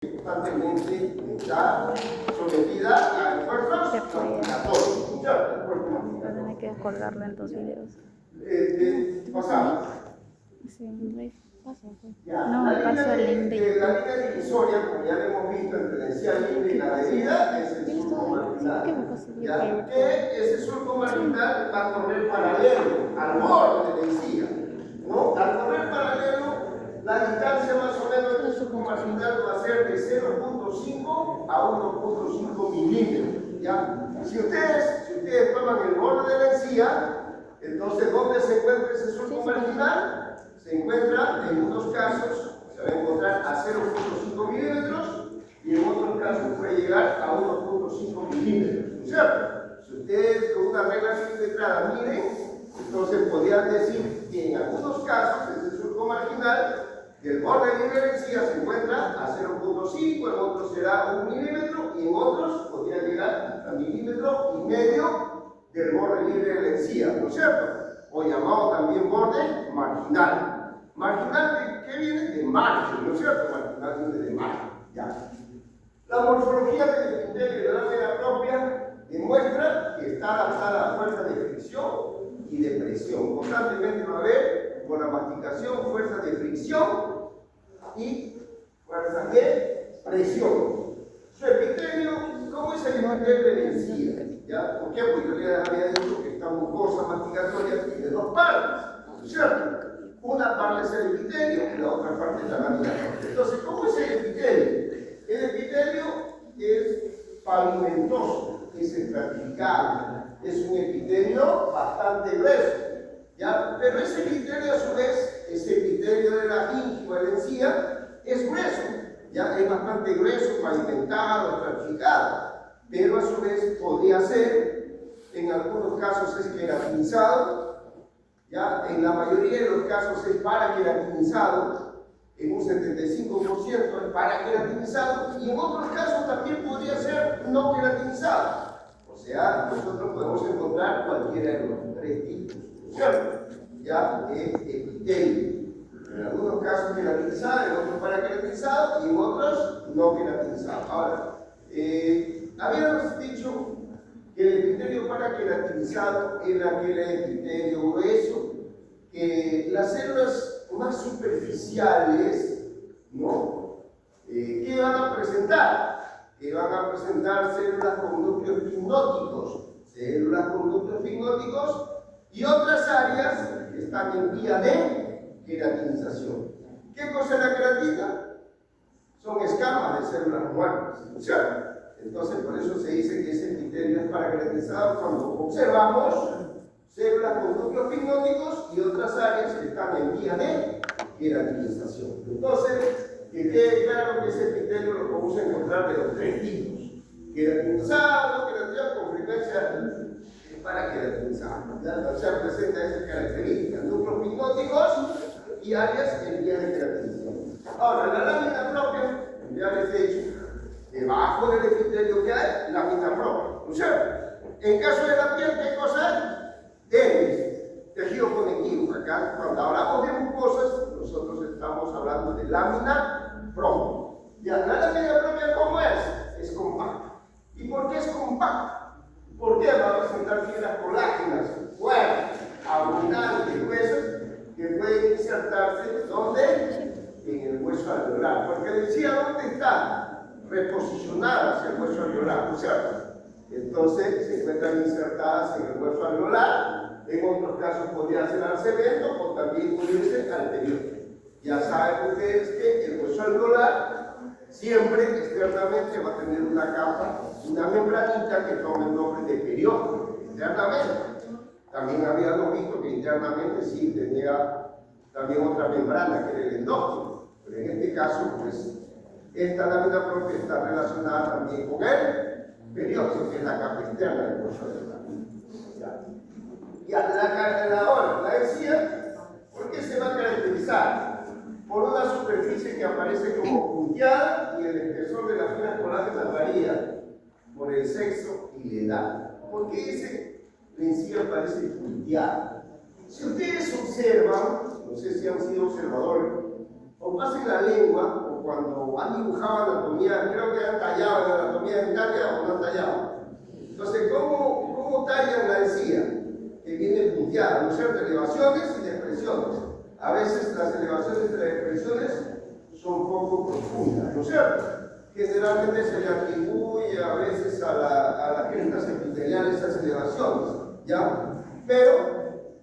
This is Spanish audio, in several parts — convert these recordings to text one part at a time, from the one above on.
Constantemente está sometida a esfuerzos gravitatorios. Ahora hay que colgarlo en dos videos. Pasamos. Sí, pasa, pues. Ya, No, paso el link de YouTube. La línea divisoria, como ya lo hemos visto entre la encía libre y la adherida, es el surco marginal. Ya, que ese surco marginal va a correr paralelo al borde de la encía, ¿no? Al correr paralelo, la distancia más o menos del surco marginal va a ser de 0.5 a 1.5 milímetros. ¿Ya? Si ustedes toman el borde de la encía, entonces, ¿dónde se encuentra ese surco marginal? Se encuentra en unos casos, se va a encontrar a 0.5 milímetros y en otros casos puede llegar a 1.5 milímetros, ¿no es cierto? Si ustedes con una regla milimetrada miden, entonces podrían decir que en algunos casos ese surco marginal del borde libre de la encía se encuentra a 0.5, en otros será 1 milímetro y en otros podría llegar a 1,5 milímetros del borde libre de la encía, ¿no es cierto? O llamado también borde marginal. Marginal, ¿de qué viene? De margen, ¿no es cierto? Marginal viene de margen, ya. La morfología del epitelio de la lámina propia demuestra que está adaptada a fuerza de fricción y de presión. Constantemente va a haber, con la masticación, fuerza de fricción y fuerza de presión. Su epitelio, ¿cómo es el epitelio de la encía? ¿Ya? ¿Por qué? Porque yo le había dicho que esta mucosa masticatoria tiene dos partes, ¿no es cierto? Una parte es el epitelio y la otra parte es la lámina propia. Entonces, ¿cómo es el epitelio? El epitelio es pavimentoso, es estratificado, es un epitelio bastante grueso, ¿ya? Pero ese epitelio a su vez, ese epitelio de la faringe o de la encía, es grueso, ya es bastante grueso, pavimentado, estratificado, pero a su vez podría ser, en algunos casos es queratinizado, ya en la mayoría de los casos es paraqueratinizado, en un 75% es paraqueratinizado y en otros casos también podría ser no queratinizado. O sea, nosotros podemos encontrar cualquiera de los tres tipos, ¿cierto? Ya de epitelio. En algunos casos queratinizado, en otros paraqueratinizado y en otros no queratinizado. Ahora, habíamos dicho que el epitelio paraqueratinizado era aquel epitelio grueso, que las células más superficiales, ¿no? ¿Qué van a presentar? Que van a presentar células con núcleos pignóticos y otras áreas que están en vía de queratinización. ¿Qué cosa es la queratina? Son escamas de células muertas, ¿cierto? Entonces, por eso se dice que ese epitelio es paraqueratizado cuando observamos células con núcleos pignóticos y otras áreas que están en vía de queratinización. Entonces, que quede claro que ese epitelio lo podemos encontrar de los tres tipos: queratinizado, queratinizado, con frecuencia paraqueratinizado. O sea, presenta esas características: núcleos pignóticos y áreas en vía de queratinización. Ahora, la lámina propia, ya les he dicho, debajo del epitelio que hay, lámina propia, ¿no es cierto? En caso de la piel, ¿qué cosa hay? Dermis, tejido conectivo. Acá, cuando hablamos de mucosas, nosotros estamos hablando de lámina propia. Ya, la lámina propia, ¿cómo es? Es compacta. ¿Y por qué es compacta? ¿Por qué va a presentar fibras colágenas fuertes, abundantes, gruesas, que pueden insertarse? ¿Dónde? En el hueso alveolar. Porque decía, ¿dónde está? Reposicionada hacia el hueso alveolar, ¿no es cierto? Entonces se encuentran insertadas en el hueso alveolar. En otros casos podría ser al cemento o también puede irse al periódico. Ya saben ustedes que el hueso alveolar siempre externamente va a tener una capa, una membranita que toma el nombre de periódico, externamente. También habíamos visto que internamente sí tenía también otra membrana que era el endógeno, pero en este caso, pues, esta lámina propia está relacionada también con el periódico, que es la capa externa del hueso alveolar. Ahora, la encía, ¿por qué se va a caracterizar? Por una superficie que aparece como punteada y el espesor de las finas colágenas varía por el sexo y la edad. ¿Por qué la encía parece punteada? Si ustedes observan, no sé si han sido observadores, o pasen la lengua, o cuando han dibujado anatomía, creo que han tallado en anatomía dentaria o no han tallado. Entonces, ¿cómo tallan la encía? Que viene punteada, ¿no es cierto? Elevaciones y depresiones. A veces las elevaciones y las depresiones son poco profundas, ¿no es cierto? Generalmente se le atribuye a veces a las crestas epiteliales esas elevaciones, ¿ya? Pero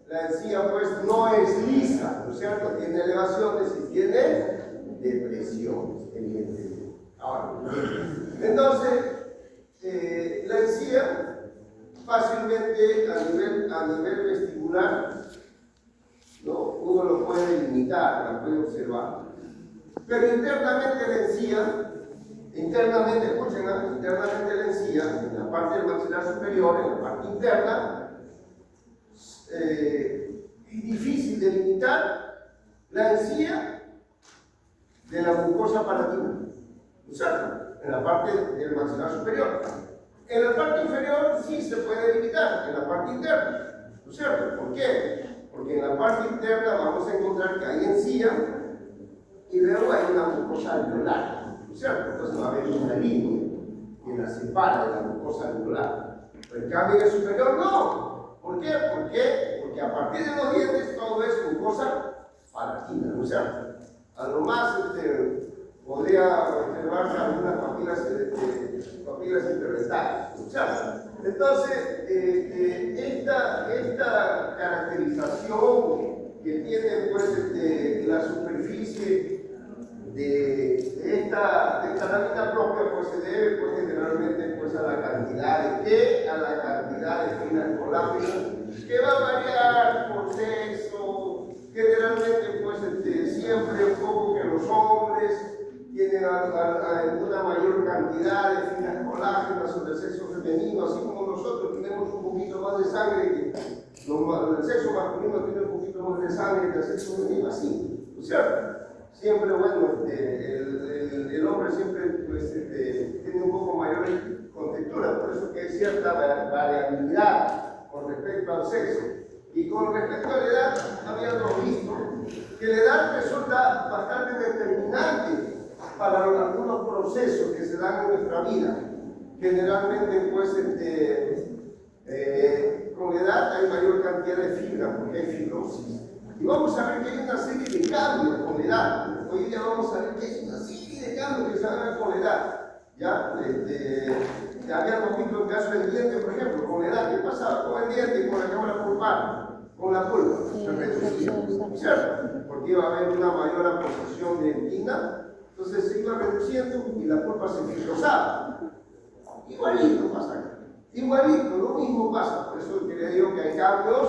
la encía pues no es lisa, ¿no es cierto? Tiene elevaciones y tiene depresiones, evidentemente. Ahora, entonces, la encía fácilmente a nivel vestibular, ¿no? Uno lo puede limitar, la puede observar. Pero internamente la encía, escuchen, internamente la encía, en la parte del maxilar superior, en la parte interna, es difícil de limitar la encía de la mucosa palatina, ¿no es cierto? En la parte del maxilar superior. En la parte inferior sí se puede delimitar, en la parte interna, ¿no es cierto? ¿Por qué? Porque en la parte interna vamos a encontrar que hay encía y luego hay una mucosa alveolar, ¿no es cierto? Entonces va a haber una línea que la separa de la mucosa alveolar. Pero en cambio en el superior no. ¿Por qué? Porque a partir de los dientes todo es mucosa palatina, ¿no es cierto? A lo más podría observarse algunas papilas interrestales. Entonces, esta caracterización que tiene pues, la superficie de esta lámina propia pues, se debe pues, generalmente pues, a la cantidad de finas colágenas, que va a variar por sexo, generalmente pues, siempre un poco que los hombres tienen una mayor cantidad de finas colágenas o del sexo femenino, así como nosotros tenemos un poquito más de sangre que el sexo masculino tiene un poquito más de sangre que el sexo femenino, así, ¿no es cierto? Siempre, bueno, el hombre siempre pues, tiene un poco mayor contextura, por eso que hay cierta variabilidad con respecto al sexo. Y con respecto a la edad, habíamos visto que la edad resulta bastante determinante para algunos procesos que se dan en nuestra vida. Generalmente, pues, con la edad hay mayor cantidad de fibra, porque hay fibrosis. Y vamos a ver que hay una serie de cambios con la edad. Hoy día vamos a ver que hay una serie de cambios que se dan con la edad. ¿Ya? Habíamos visto el caso del diente, por ejemplo, con la edad. ¿Qué pasaba con el diente y con la cámara pulpar? Con la pulpa, se reducía, ¿cierto? Porque iba a haber una mayor aposición de dentina, entonces se iba reduciendo y la pulpa se fibrosaba. Igualito pasa acá. Igualito, lo mismo pasa. Por eso que le digo que hay cambios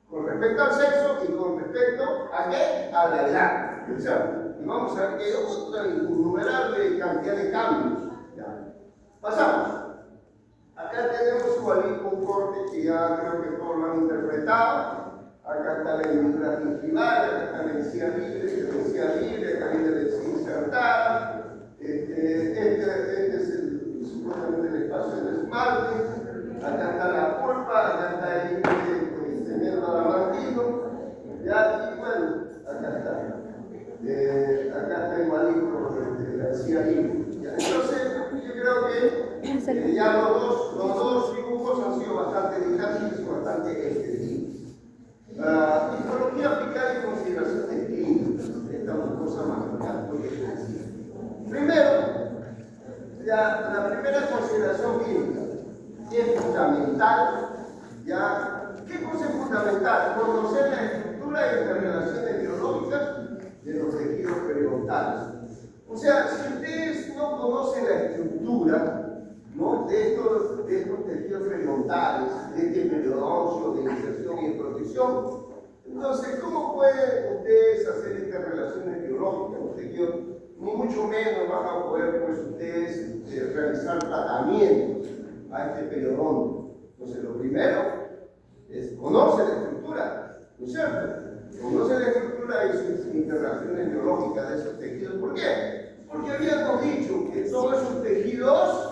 con respecto al sexo y con respecto a qué? A la edad, ¿cierto? Y vamos a ver que hay otra innumerable cantidad de cambios. ¿Ya? Pasamos. Acá tenemos igualito un corte que ya creo que todos lo han interpretado. Acá está la hendidura gingival, acá está la encía libre, acá viene la encía insertada. Este es supuestamente el espacio del esmalte. Acá está la pulpa, acá está el cemento adamantino. Ya, y bueno, acá está. Acá está igualito la encía libre. Entonces, yo creo que ya los dos dibujos han sido bastante didácticos y bastante extendidos. Psicología aplicada y consideraciones clínicas. Esta es una cosa más muy extensiva. Primero, la primera consideración clínica es fundamental. ¿Ya? ¿Qué cosa es fundamental? Conocer la estructura y interrelaciones biológicas de los tejidos periodontales. O sea, si ustedes no conocen la estructura, ¿no? de estos tejidos periodontales, de este periodoncio, de inserción y de protección, entonces, ¿cómo pueden ustedes hacer interrelaciones biológicas en los tejidos? Ni mucho menos van a poder, pues, ustedes realizar tratamientos a este periodonto. Entonces, lo primero es conocer la estructura, ¿no es cierto? Conoce la estructura y sus interrelaciones biológicas de esos tejidos. ¿Por qué? Porque habíamos dicho que todos esos tejidos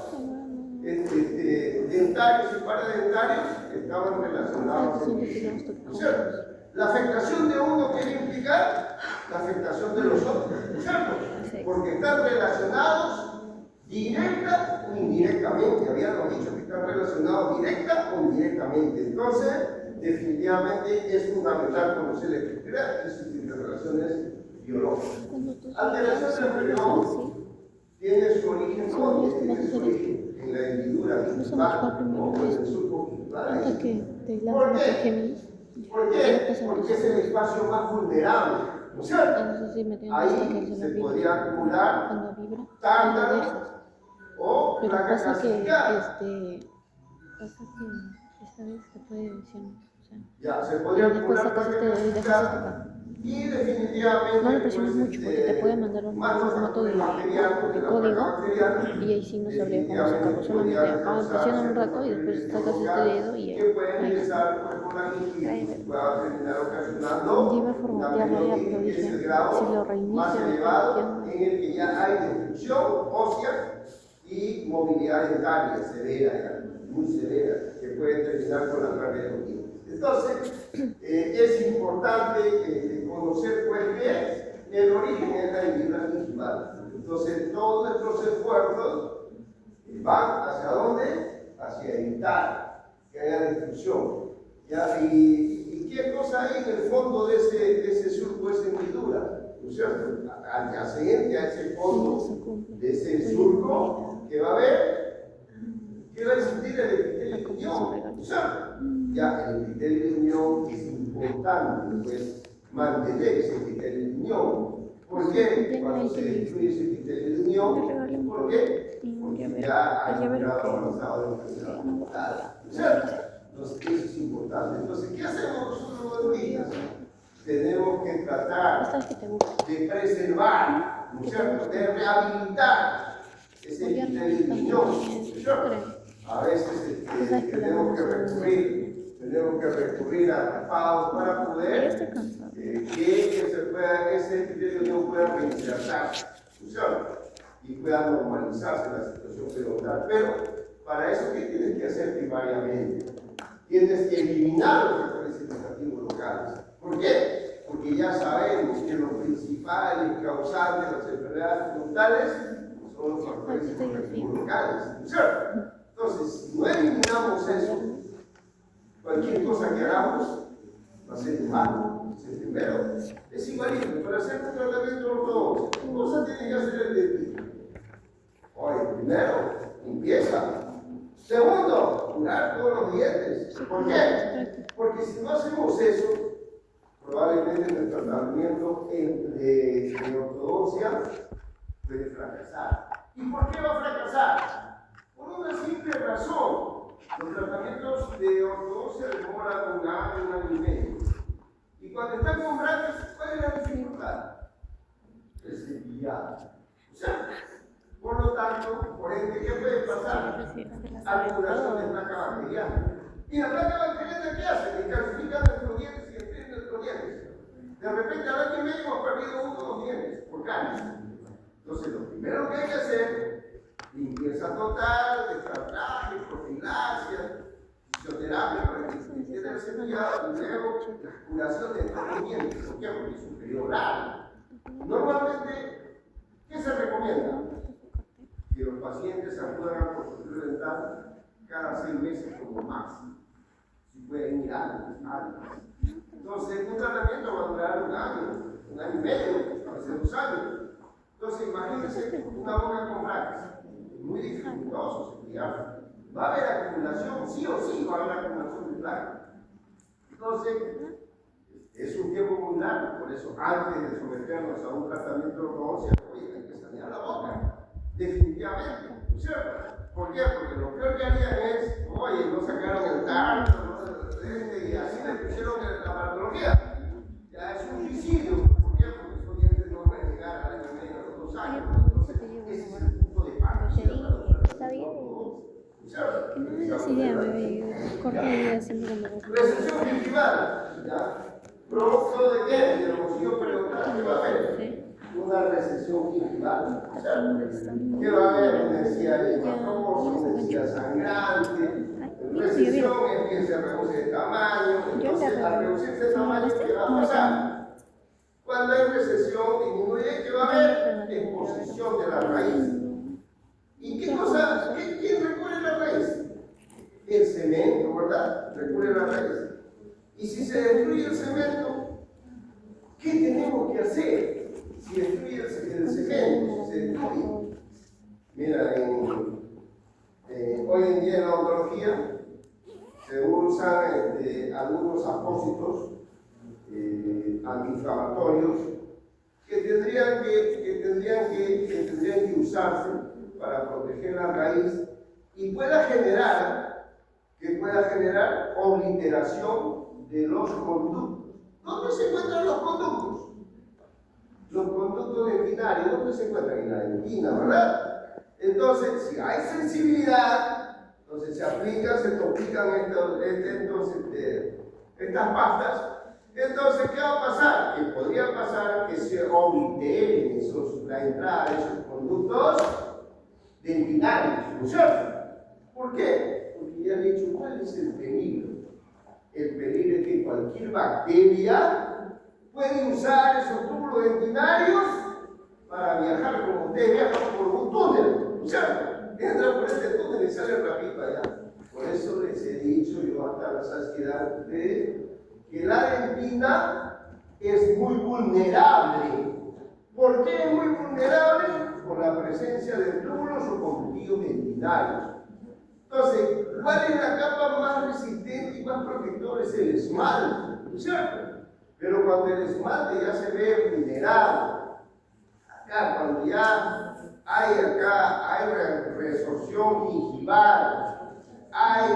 dentarios y paradentarios estaban relacionados entre sí, ¿no es cierto? La afectación de uno quiere implicar la afectación de los otros, ¿no cierto? Sí. Porque están relacionados directa o indirectamente. Habíamos dicho que están relacionados directa o indirectamente. Entonces, definitivamente es fundamental conocer la estructura y sus interrelaciones biológicas. Cuando tú Alteración del frenón tiene su origen, ¿dónde tiene su origen? En la hendidura principal o en el surco principal. hasta que te ¿Por lanzan qué? a Géminis. ¿Por qué? Porque es el espacio más vulnerable, ¿no es cierto? Entonces sí me tengo Ahí que se se lo podría acumular cuando vibra, lo tártaro dejas. o Pero placa pasa que calcificada. esta vez te puede decir, o sea, Ya, se y podría después acumular sacas placa y dejas calcificada. Y definitivamente, No lo presiones mucho porque te puede mandar un formato de código y ahí sí no sabría cómo sacarlo. Solamente acá presiona un rato y después sacas este dedo y que pueden ahí. empezar por la gingivitis, pueda terminar ocasionando Yo iba a formatearlo ya, pero dije, si lo reinicio, más ¿qué elevado onda? en el que ya hay destrucción ósea y movilidad dentaria severa, ya, muy severa, que puede terminar con la pérdida de los dientes. Entonces, es importante conocer pues que el origen es la hendidura gingival. Entonces, todos nuestros esfuerzos van hacia dónde? Hacia evitar que haya destrucción. ¿Ya? ¿Y qué cosa hay en el fondo de ese surco, esa hendidura? ¿No es cierto? Adyacente a ese fondo de ese surco, que va a haber, ¿qué va a existir? El epitelio lineal, ¿no es cierto? Ya, el epitelio lineal es importante, pues, mantener ese epitelio lineal. ¿Por qué? Cuando se destruye ese epitelio lineal, ¿por qué? Porque ya hay un grado avanzado de enfermedad mortal, ¿no es cierto? Entonces, eso es importante. Entonces, ¿qué hacemos nosotros los budistas? Tenemos que tratar de preservar, ¿no es cierto? De rehabilitar ese epitelio lineal, ¿no es cierto? A veces tenemos que recurrir a tapados para poder que ese epitelio no pueda reinsertarse, ¿no es cierto? Y pueda normalizarse la situación periodontal. Pero para eso, ¿qué tienes que hacer primariamente? Tienes que eliminar los factores vegetativos locales. ¿Por qué? Porque ya sabemos que los principales causantes de las enfermedades periodontal son los factores vegetativos locales, ¿no es cierto? Entonces, si no eliminamos eso, cualquier cosa que hagamos va a ser mal. Primero, es igualito, para hacer un tratamiento ortodoxo, ¿qué cosa tiene que hacer el dentista? Oye, primero, limpieza. Segundo, curar todos los dientes. ¿Por qué? Porque si no hacemos eso, probablemente nuestro tratamiento de ortodoxia puede fracasar. ¿Y por qué va a fracasar? Por una simple razón. Los tratamientos de ortodoxia demoran un año y medio. Y cuando están con brackets, ¿cuál es la dificultad? El cepillado. O sea, por lo tanto, por ende, ¿qué puede pasar? Acumulación de placa bacteriana. ¿Y la placa bacteriana qué hace? Que calcifica nuestros dientes y enfría nuestros dientes. De repente, al año y medio hemos perdido uno o dos dientes por cáncer. Entonces, lo primero que hay que hacer, limpieza total, descartaje, profilaxia, fisioterapia para que se quede el cepillado y luego la curación de estos dientes. ¿Por qué? Porque es un periodo largo. Normalmente, ¿qué se recomienda? Que los pacientes acudan al consultorio dental cada 6 meses como máximo. Si pueden ir antes. Entonces, un tratamiento va a durar un año y medio, a veces 2 años. Entonces, imagínense una boca con brackets. Es muy dificultoso cepillarse. Va a haber acumulación, sí o sí va a haber acumulación de placa. Entonces, es un tiempo muy largo, por eso antes de someternos a un tratamiento de ortodoxia, hay que sanear la boca. Definitivamente, ¿no es cierto? ¿Por qué? Porque lo peor que harían es, oye, no sacaron el tártaro, y así le pusieron la patología. Ya es un suicidio. ¿Por qué? Porque esos dientes no van a llegar al año y medio, a los 2 años. Entonces, ese es el punto de partida. Está bien. No me das idea, bebé. Corta idea haciendo como Recesión gingival, ¿ya? ¿Producto de qué? De los bolsillos periodontal. ¿Qué va a haber? Una recesión gingival. ¿Qué va a haber? Una encía linfatosa, una encía sangrante. Recesión es que se reduce de tamaño. Entonces, al reducirse de tamaño, ¿qué va a pasar? cuando hay recesión disminuye, que va a haber exposición de la raíz. ¿Y qué cosa? ¿Quién recubre la raíz? El cemento, ¿verdad? Recubre la raíz. Y si se destruye el cemento, ¿qué tenemos que hacer? Si destruye el cemento, si se destruye. Mira, hoy en día en la odontología se usan algunos apósitos antiinflamatorios que tendrían que usarse para proteger la raíz y pueda generar obliteración de los conductos. ¿Dónde se encuentran los conductos? Los conductos dentinarios, ¿dónde se encuentran? En la dentina, ¿verdad? Entonces, si hay sensibilidad, entonces se topican estas pastas. Entonces, ¿qué va a pasar? Que podría pasar que se obliteren la entrada de esos conductos dentinarios, ¿no es cierto? ¿Por qué? Porque ya he dicho, ¿cuál es el peligro? El peligro es que cualquier bacteria puede usar esos túbulos dentinarios para viajar, como ustedes viajan por un túnel, ¿no es cierto? Entra por este túnel y sale rapidito allá. Por eso les he dicho yo hasta la saciedad que la dentina es muy vulnerable. ¿Por qué es muy vulnerable? Por la presencia de túbulos o conductos dentinarios. Entonces, ¿cuál es la capa más resistente y más protectora? Es el esmalte, ¿no es cierto? Pero cuando el esmalte ya se ve vulnerado, cuando ya hay resorción gingival, hay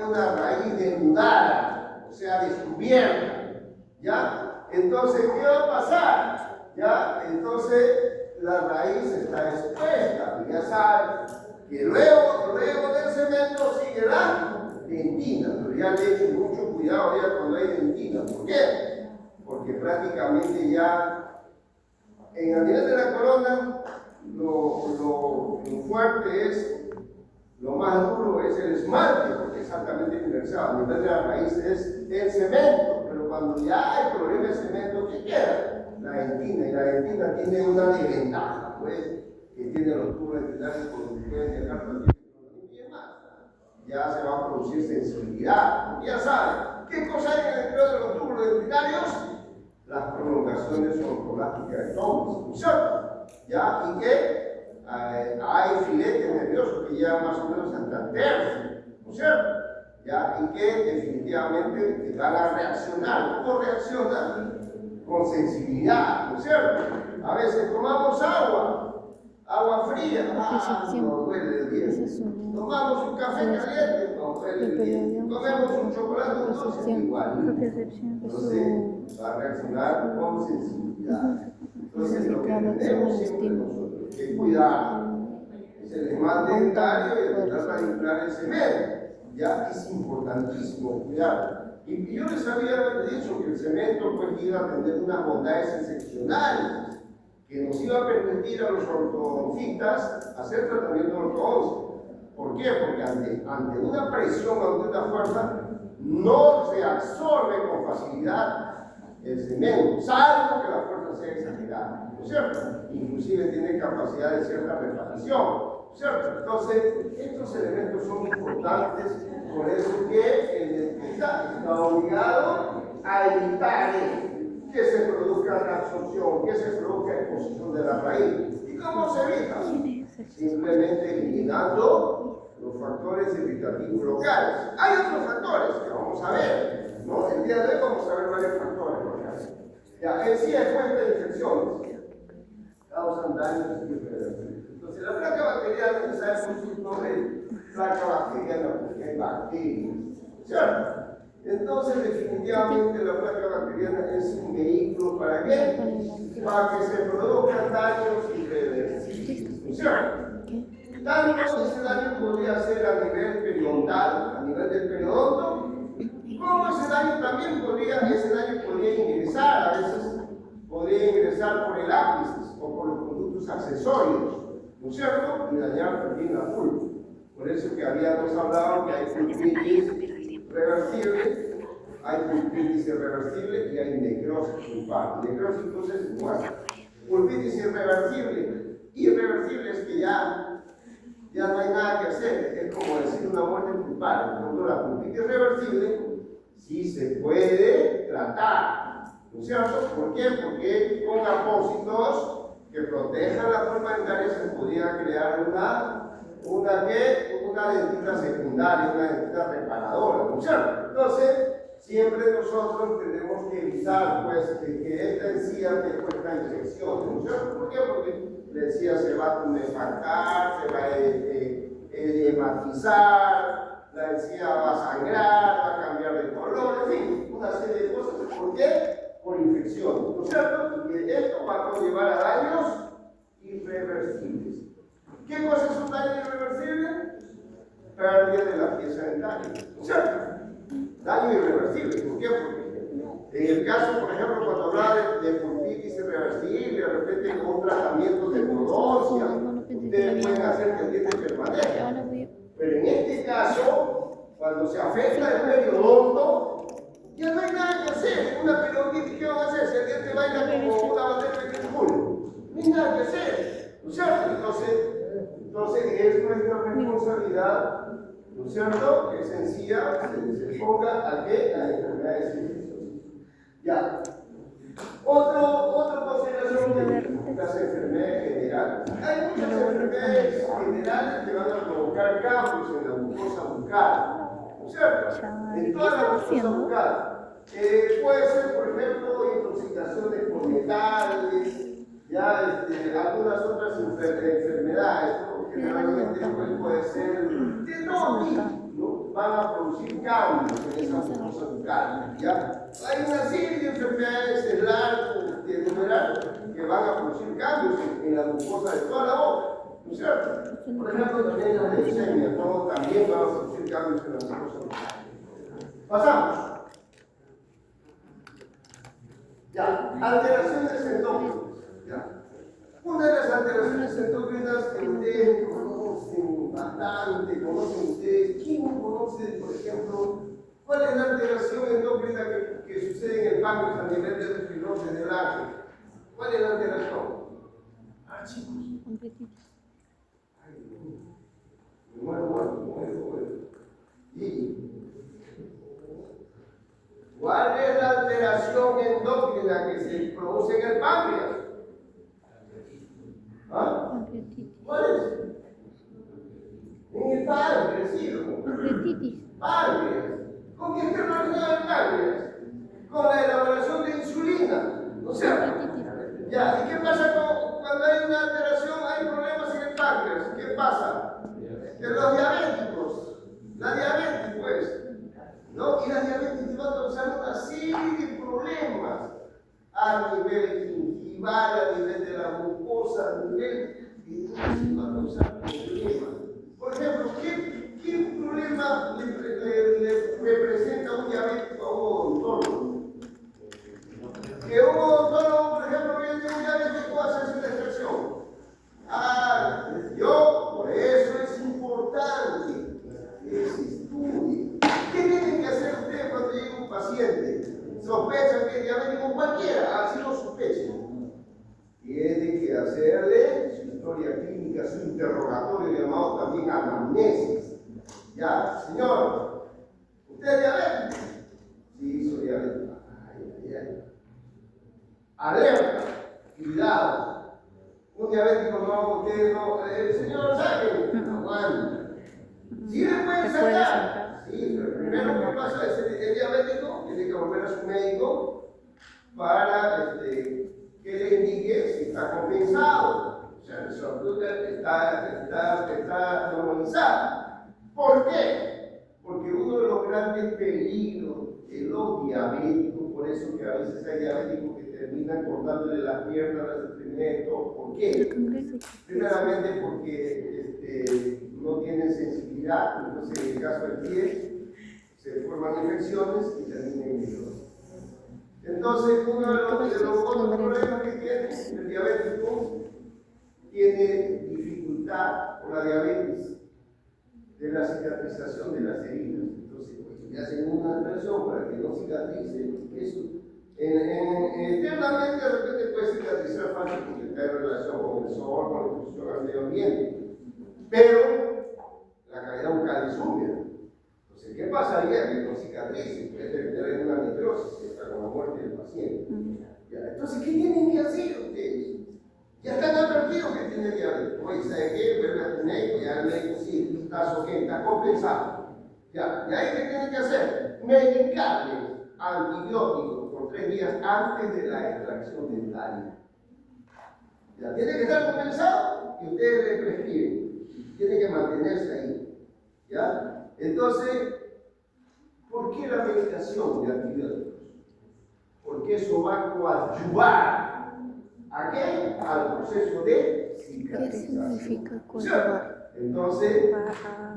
una raíz denudada, o sea, descubierta, ¿ya? Entonces, ¿qué va a pasar? ¿Ya? Entonces, la raíz está expuesta, y ya saben que luego del cemento sigue la dentina, pero ya le echen mucho cuidado ya cuando hay dentina. ¿Por qué? Porque prácticamente ya en el nivel de la corona lo fuerte es, lo más duro es el esmalte, porque es altamente mineralizado. A nivel de la raíz es el cemento, pero cuando ya hay problema de cemento, ¿qué queda? La dentina, y la dentina tiene una desventaja, pues, que tiene los tubos dentinarios por donde pueden viajar cualquier y demás. Ya se va a producir sensibilidad. Ya saben, ¿qué cosa hay dentro de los tubos dentinarios? Las prolongaciones oncológicas de Thomas, ¿cierto? ¿Ya? ¿Y qué? Hay filetes nerviosos que llegan más o menos hasta el tercio, ¿no es cierto? ¿Ya? Y que definitivamente van a reaccionar. ¿Cómo reaccionan? Con sensibilidad, ¿no es cierto? A veces tomamos agua fría, no duele el diente. Tomamos un café caliente, no duele el diente. Tomemos un chocolate dulce, igual. Entonces va a reaccionar con sensibilidad. Entonces lo que tenemos siempre nosotros que cuidar es el esmalte dentario y el tratar de inflar el cemento. Ya es importantísimo cuidar. Y yo les había dicho que el cemento pues iba a tener unas bondades excepcionales que nos iba a permitir a los ortodoncistas hacer tratamiento ortodoncia. ¿Por qué? Porque ante una presión, ante una fuerza, no se absorbe con facilidad el cemento, salvo que la fuerza sea exagerada, ¿no es cierto? Inclusive tiene capacidad de cierta reparación, ¿no es cierto? Entonces, estos elementos son importantes, por eso que el dentista está obligado a evitar que se produzca la absorción, que se produzca exposición de la raíz. ¿Y cómo se evita? Simplemente eliminando los factores irritativos locales. Hay otros factores que vamos a ver, ¿no? El día de hoy vamos a ver varios factores locales. Ya, en sí hay fuentes de infecciones, causan daños irreversibles. Entonces, la placa bacteriana, ¿sabes por su nombre? Placa bacteriana, porque hay bacterias, ¿cierto? Entonces, definitivamente la placa bacteriana es un vehículo ¿para qué? Para que se produzcan daños irreversibles, ¿cierto? Ese daño podría ser a nivel periodontal, a nivel del periodonto, como ese daño podría ingresar, a veces podría ingresar por el ápice o por los conductos accesorios, ¿no es cierto? Y dañar también la pulpa. Por eso que habíamos hablado que hay pulpitis reversibles hay pulpitis irreversible y hay necrosis pulpar. Necrosis entonces es muerte. Pulpitis irreversible. Irreversible es que ya no hay nada que hacer. Es como decir una muerte pulpar. Cuando la pulpitis irreversible sí se puede tratar. ¿No es cierto? ¿Por qué? Porque con apósitos que protejan la pulpa dentaria se podría crear una dentita secundaria, una dentita reparadora, ¿no es cierto? Entonces, siempre nosotros tenemos que evitar pues, que esta encía te cuesta infecciones, ¿no es cierto? ¿Por qué? Porque la encía se va a tumefactar, se va a edematizar, la encía va a sangrar, va a cambiar de color, en fin, una serie de cosas. ¿Por qué? Por infección, ¿no es cierto? Y esto va a conllevar a daños irreversibles. ¿Qué cosa es un daño irreversible? Pérdida de la pieza dentaria, ¿no es cierto? Daño irreversible. ¿Por qué? Porque en el caso, por ejemplo, cuando hablaba de pulpitis irreversible, de repente con un tratamiento de endodoncia, ustedes pueden hacer que el diente permanezca. Pero en este caso, cuando se afecta el periodonto, ya no hay nada que hacer. Una periodontitis, ¿qué van a hacer? Si el diente baila como una bandera de fútbol, no hay nada que hacer, ¿no es cierto? Entonces es nuestra responsabilidad, ¿no es cierto? Que sencilla se ponga a qué? A enfermedades infecciosas. Ya. Otra consideración, las enfermedades generales. Hay muchas enfermedades generales que van a provocar cambios en la mucosa bucal, ¿no es cierto? En toda la mucosa bucal. Puede ser, por ejemplo, intoxicaciones por metales, ya algunas otras enfermedades, ¿no? Generalmente puede ser de todo tipo, ¿no? Van a producir cambios en esa mucosa bucal, ¿ya? Hay una serie de enfermedades de enumerar que van a producir cambios en la mucosa de toda la boca, ¿no es cierto? Por ejemplo, también la leucemia, ¿no? También van a producir cambios en la mucosa bucal. Pasamos. Ya, alteraciones endócrinas. Ya. Una de las alteraciones endócrinas que ustedes conocen bastante, conocen ustedes. ¿Quién no conoce, por ejemplo, cuál es la alteración endócrina que sucede en el páncreas a nivel de la fibrosis del ángel? ¿Cuál es la alteración? Ah, chicos. Ay, me muero. ¿Y cuál es la alteración endócrina que se produce en el páncreas? ¿Ah? ¿Cuál es? En el páncreas, sí. Páncreas. ¿Con qué está relacionado el páncreas? Con la elaboración de insulina. ¿No sé? Ya, ¿y qué pasa cuando hay una alteración, hay problemas en el páncreas? ¿Qué pasa? Que los diabéticos, la diabetes, pues, ¿no? Y la diabetes te va a causar una serie de problemas a nivel gingival, a nivel de la mucosa, a nivel de va a causar problemas. Por ejemplo, ¿qué problema le representa un diabético a un odontólogo? Que un odontólogo, por ejemplo, viene un diabético a hacerse una extracción. Por eso es importante que se estudie. ¿Qué tienen que hacer ustedes cuando llega un paciente? Sospechan que es diabético cualquiera, así lo sospechen. Tienen que hacerle su historia clínica, su interrogatorio llamado también anamnesis. ¿Ya? Señor, ¿usted es diabético? Sí, soy diabético. Ay. Alerta, cuidado. Un diabético no, usted no, señor, sáquenme. Aguanta. Sí le pueden sacar. Sí, pero primero que pasa es el diabético tiene que volver a su médico para que le indique si está compensado. O sea, su azúcar está normalizada. ¿Por qué? Porque uno de los grandes peligros de los diabéticos, por eso que a veces hay diabéticos que terminan cortándole las piernas, las extremidades, todo. ¿Por qué? Primeramente porque no tienen sensibilidad, entonces en el caso del pie se forman infecciones y terminan en virus. Entonces, uno de los otros problemas que tiene el diabético tiene dificultad por la diabetes de la cicatrización de las heridas. Entonces, le hacen una extracción para que no cicatrice, eso. Internamente de repente puede cicatrizar fácil porque está en relación con el sol, con la exposición al medio ambiente. Pero la cavidad bucal es húmeda. Entonces, ¿qué pasaría? Que no cicatrice, puede terminar en una necrosis, hasta con la muerte del paciente. ¿Ya? Entonces, ¿qué tienen que hacer ustedes? Ya están advertidos que tienen diabetes. Oye, ¿sabe qué? Vuelve a tu médico, ya el médico sí, está compensado. Ya, ¿y ahí qué tienen que hacer? Medicarle antibióticos por 3 días antes de la extracción dental. Ya, tiene que estar compensado y ustedes le prescriben. Tiene que mantenerse ahí. ¿Ya? Entonces, ¿por qué la medicación de antibióticos? Porque eso va a coadyuvar ¿a qué? Al proceso de cicatrización. ¿Qué significa coadyuvar? Entonces,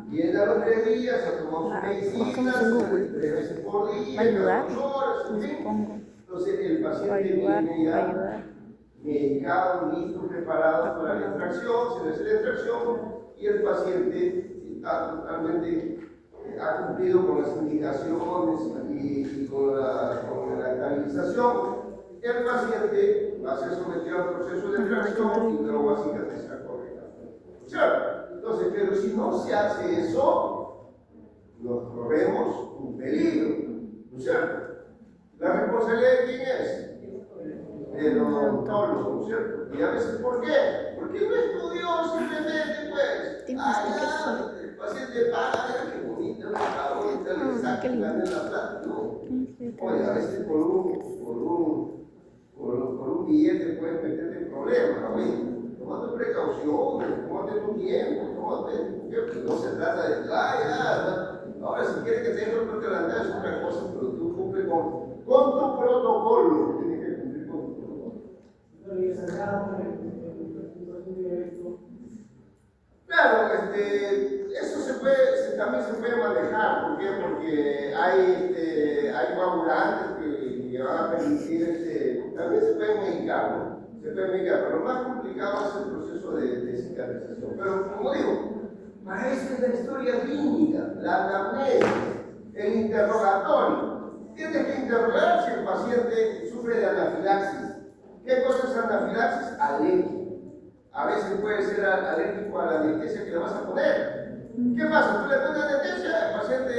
viene a los 3 días, se toma su medicina, 3 veces por día, ayudar, 8 horas, en fin. Entonces, el paciente viene ya medicado, listo, preparado para la extracción, se le hace la extracción y el paciente está totalmente ha cumplido con las indicaciones y con la estabilización. El paciente va a ser sometido al proceso de extracción y luego va a cicatrizar correctamente. ¿Cierto? Entonces, pero si no se hace eso, nos corremos un peligro. ¿No es cierto? ¿La responsabilidad de quién es? Del odontólogo, ¿no es cierto? Y a veces, ¿por qué? Porque no estudió simplemente, pues, el paciente paga, qué bonita, le saca la plata, no. Oye, a veces por un billete puedes meterte en problemas, oye. Tómate precauciones, tómate tu tiempo, porque no se trata de ahora si quieres que te deje el protocolo es otra cosa, pero tú cumples con tu protocolo, tienes que cumplir con tu protocolo. Claro, eso también se puede manejar, ¿por qué? Porque hay coagulantes que van a permitir, también se puede medicar, ¿no? Se puede medicar, pero lo más complicado es el proceso de cicatrización. Pero como digo, maestro es la historia clínica, la anamnesis, el interrogatorio. Tienes que interrogar si el paciente sufre de anafilaxis. ¿Qué cosa es anafilaxis? Alergia. A veces puede ser alérgico a la anestesia que le vas a poner. ¿Qué pasa? Tú le pones anestesia, el paciente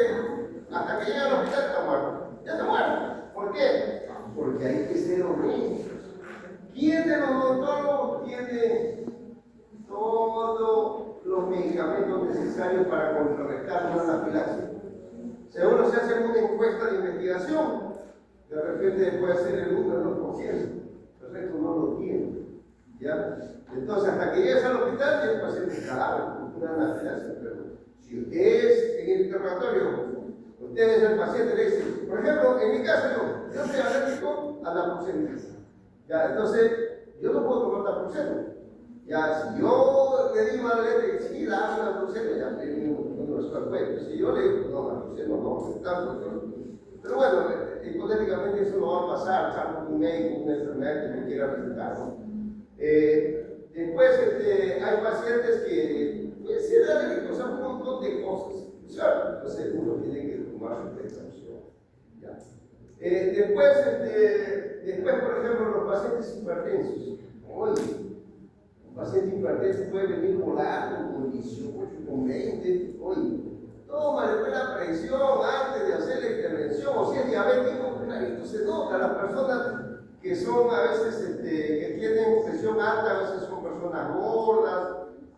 hasta que llega al hospital está muerto. Ya está muerto. ¿Por qué? Porque hay que ser honestos. ¿Quién de los odontólogos tiene todos los medicamentos necesarios para contrarrestar una anafilaxis? Seguro se hace una encuesta de investigación, de repente puede ser el 1 o el 2%, el resto no lo tiene. ¿Ya? Entonces, hasta que llegues al hospital, ya el paciente está grave, una anafilaxis. Pero si ustedes en el interrogatorio, ustedes al paciente le dicen, por ejemplo, en mi caso yo soy alérgico a la naproxeno. Ya, entonces, yo no puedo tomar naproxeno. Ya, si yo le digo a la letra, sí, la naproxeno, ya no está bueno. Si yo le digo, no, naproxeno no, tanto. Pero bueno, hipotéticamente eso no va a pasar, salvo un médico, una enfermedad que me quiera presentar, ¿no? Después hay pacientes que pueden ser alérgicos a un montón de cosas, ¿cierto? Entonces uno tiene que tomar su precaución. ¿Ya? Después, por ejemplo, los pacientes hipertensos. Oye, un paciente hipertenso puede venir volando con 18, con 20. Oye, tómale la presión antes de hacer la intervención. O si es diabético, clarito se nota. Las personas que son a veces, que tienen presión alta, a veces son personas gordas,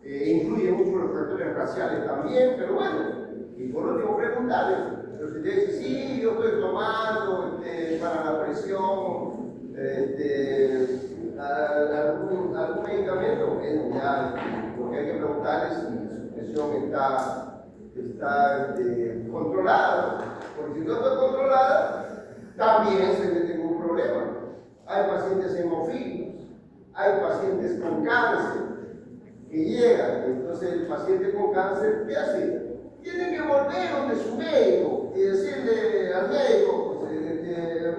incluye mucho los factores raciales también, pero bueno. Y por último, preguntarle. Pero si te dice, sí, yo estoy tomando para la presión, algún medicamento, bueno, ya, porque hay que preguntarle si su presión está controlada, porque si no está controlada, también se mete en un problema. Hay pacientes hemofílicos, hay pacientes con cáncer que llegan, entonces el paciente con cáncer, ¿qué hace? Tiene que volver donde su médico y decirle al médico,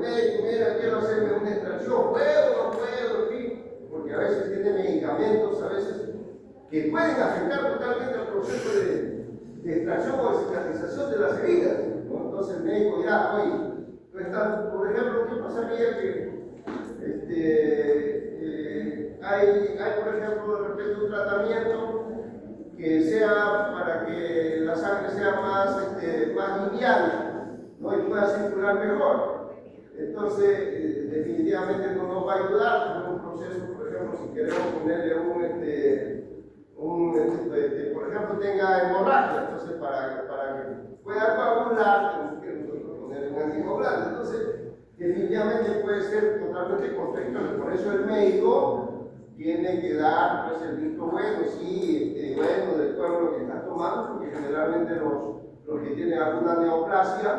médico, mira, quiero hacerme una extracción, ¿puedo o no puedo? En fin, porque a veces tiene medicamentos, a veces que pueden afectar totalmente el proceso de extracción o de cicatrización de las heridas, ¿no? Entonces el médico dirá, oye, tú estás, por ejemplo, ¿qué pasaría que hay, por ejemplo, de repente un tratamiento que sea para que la sangre sea más liviana, ¿no? Y pueda circular mejor? Entonces, definitivamente no nos va a ayudar en un proceso, por ejemplo, si queremos ponerle por ejemplo, tenga hemorragia, entonces para que pueda coagular, tenemos que nosotros ponerle un anticoagulante. Entonces, definitivamente puede ser totalmente contradictorio. Por eso el médico tiene que dar pues, el visto bueno, sí, bueno, del cuerpo que está tomando, porque generalmente los que tienen alguna neoplasia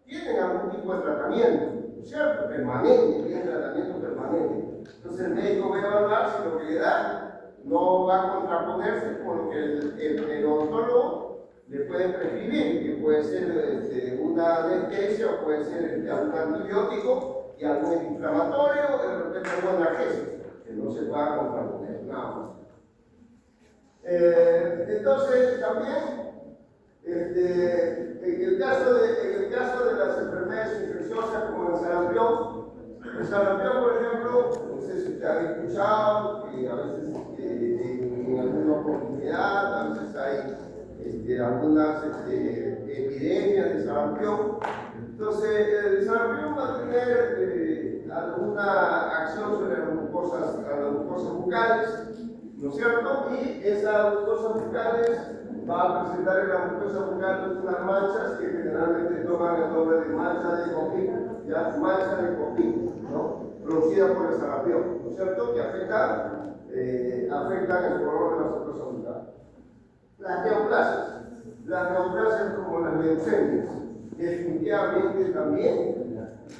tienen algún tipo de tratamiento, ¿no es cierto? Permanente, tienen tratamiento permanente. Entonces el médico va a evaluar si lo que le da no va a contraponerse con lo que el odontólogo le puede prescribir, que puede ser una anestesia o puede ser algún antibiótico y algún antiinflamatorio, de repente algún analgésico, que no se pueda contraponer, nada más. Entonces, también, en el caso de las enfermedades infecciosas como el sarampión, por ejemplo, no sé si ustedes han escuchado que a veces en alguna oportunidad, a veces hay algunas epidemias de sarampión. Entonces, el sarampión va a tener alguna acción sobre las mucosas bucales, ¿no es cierto? Y esas mucosas bucales va a presentar en la mucosa bucal unas manchas que generalmente toman el nombre de mancha de Copín, ¿ya? Mancha de Copín, ¿no? Producida por el sarampión, ¿no es cierto? Que afectan el color de la mucosa bucal. Las neoplasias como las leucemias, definitivamente también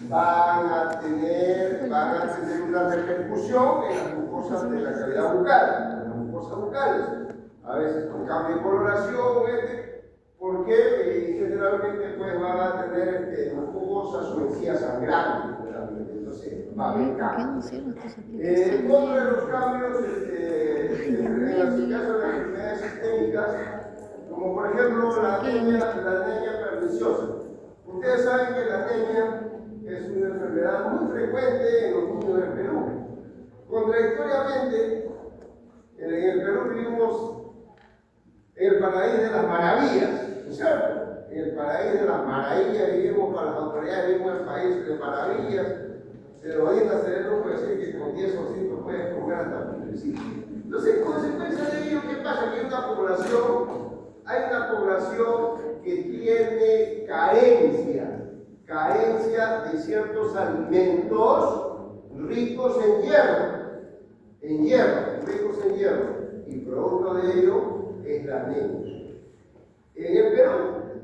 van a tener una repercusión en las mucosas de la cavidad bucal, en las mucosas bucales. A veces con cambio de coloración, porque generalmente pues, van a tener mucosas o encías sangrantes. Entonces va a haber cambios. Otro de los cambios en el caso de las enfermedades sistémicas, como por ejemplo la anemia perniciosa. Ustedes saben que la anemia es una enfermedad muy frecuente en los niños del Perú. Contradictoriamente, en el Perú vivimos en el paraíso de las maravillas, ¿no es cierto? En el paraíso de las maravillas vivimos, para las autoridades vivimos en el país de maravillas. Pero hoy en la cerebro puede decir que con 10 o 5 puedes comer hasta principio. Entonces, en consecuencia de ello, ¿qué pasa? Que hay una población que tiene carencia de ciertos alimentos ricos en hierro, y producto de ello es la anemia. En el Perú,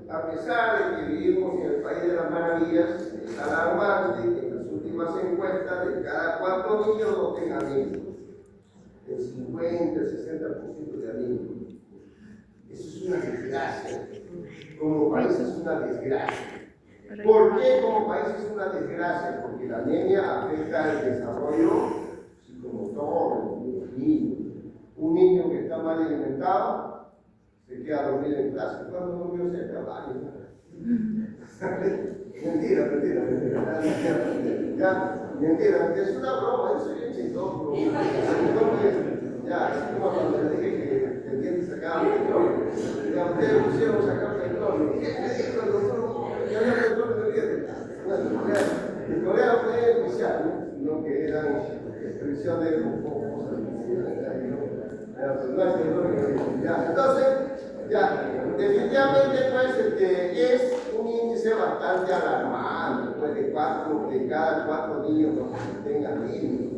a pesar de que vivimos en el país de las maravillas, es alarmante que en las últimas encuestas de cada 4 niños no tengan anemia. El 50, el 60% de anemia. Eso es una desgracia. Como país es una desgracia. ¿Por qué como país es una desgracia? Porque la anemia afecta el desarrollo psicomotor de los niños. Un niño que está mal alimentado se queda dormido en clase. Cuando durmió se queda mal. Mentira, es una broma, eso es bien chistoso. Ya, es como cuando le dije que el diente sacaba petróleo. Ya ustedes pusieron sacar petróleo. ¿Qué me dijo el doctor? Ya había petróleo del diente. Bueno, en Corea fue oficial, ¿no? Que eran expresiones un poco cosas. Ya, entonces, ya, definitivamente pues, es un índice bastante alarmante, pues de cada 4 niños que tengan anemia.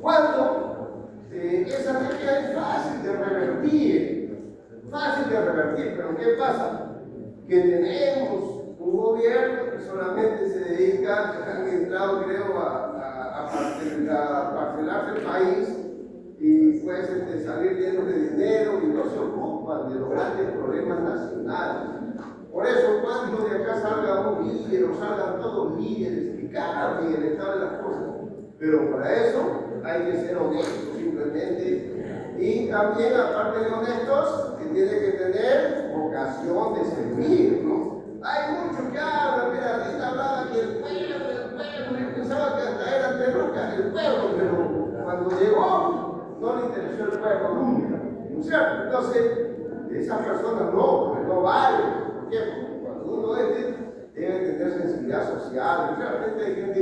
Cuando esa anemia es fácil de revertir, pero ¿qué pasa? Que tenemos un gobierno que solamente se dedica, han entrado creo a parcelarse el país, y pueden salir llenos de dinero y no se ocupan de los grandes problemas nacionales. Por eso, cuando de acá salga un líder o salgan todos líderes que cambien el estado de las cosas, pero para eso hay que ser honestos simplemente, y también aparte de honestos, se tiene que tener vocación de servir, ¿no? Hay muchos ya nueva economía. ¿No es cierto? Entonces, esas personas no valen. ¿Por qué? Porque cuando uno debe tener sensibilidad social. Realmente hay gente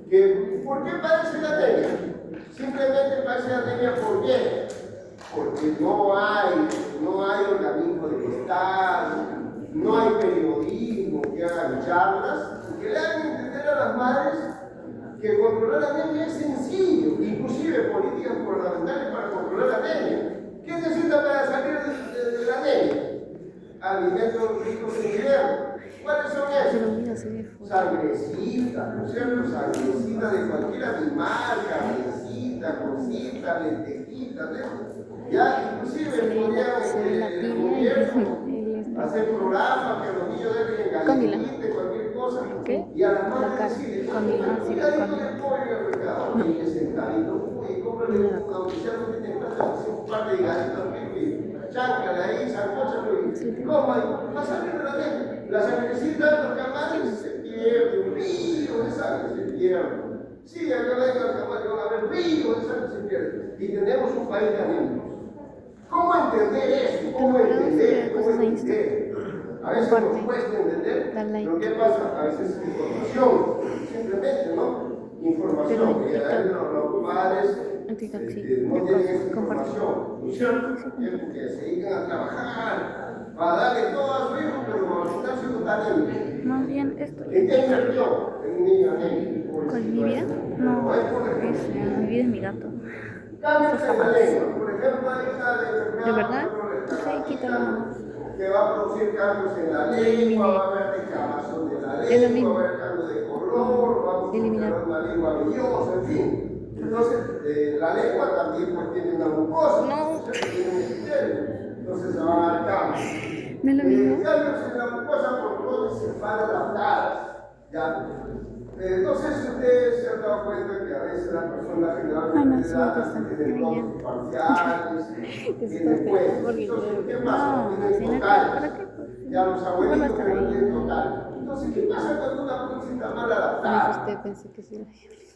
que ¿por qué padece la anemia? Simplemente padece la anemia, ¿por qué? Porque no hay organismo de Estado, no hay periodismo que hagan charlas, que le hagan entender a las madres que controlar la anemia es sencillo, inclusive políticas gubernamentales para controlar la anemia. ¿Qué necesita para salir de la anemia? Alimentos ricos en hierro. ¿Cuáles son esos? Sangrecita, ¿no es cierto? Sangrecita de cualquier animal, carnecita, cosita, lentejita, ¿no? Ya, inclusive podrían el gobierno hacer programas que los niños deben galletita, cualquier cosa. ¿Qué? Y a las madres La decirle, carne, con mira, ahí tiene el pollo en el mercado, y ese sentadito, y cómprale, aunque sea no tiene plata, un par de galletas, cháncale ahí, sancochalo y coma, y va a salir de la mente. La sangrecita, los camales se pierde, un río de sangre se pierde. Sí, acá venga los camales, van a ver río de sangre se pierde. Y tenemos un país de anémicos. ¿Cómo entender eso? ¿Cómo entender? A veces nos cuesta entender lo que pasa, a veces es información, simplemente, ¿no? Información, y a veces los padres no tienen esa información, ¿no es cierto? Porque se dedican a trabajar, para darle todo a su hijo, pero al final se lo dan anémico. Más bien esto. ¿En qué invirtió? En un niño anémico. ¿Con mi vida? No, mi vida es mi gato. Cambios en la lengua, por ejemplo, hay una ¿De verdad? enfermedad Sí, quítalo. que va a producir cambios en la lengua, va a haber descamación de la lengua, va a haber cambio de color, va a tener una lengua brillosa, en fin. Entonces, la lengua también pues, tiene una mucosa, tiene un epitelio, entonces se van a dar cambios. ¿No es lo mismo? Cambios en la mucosa por todas se van adaptadas. ¿Ya? Entonces, ustedes se han dado cuenta que a veces las personas generalmente tienen tonos parciales, tienen puestos. Entonces, ¿qué pasa? Tienen totales. Ya los abuelitos que no tienen total. Entonces, ¿qué pasa cuando una prótesis está mal adaptada? Pensé que sí.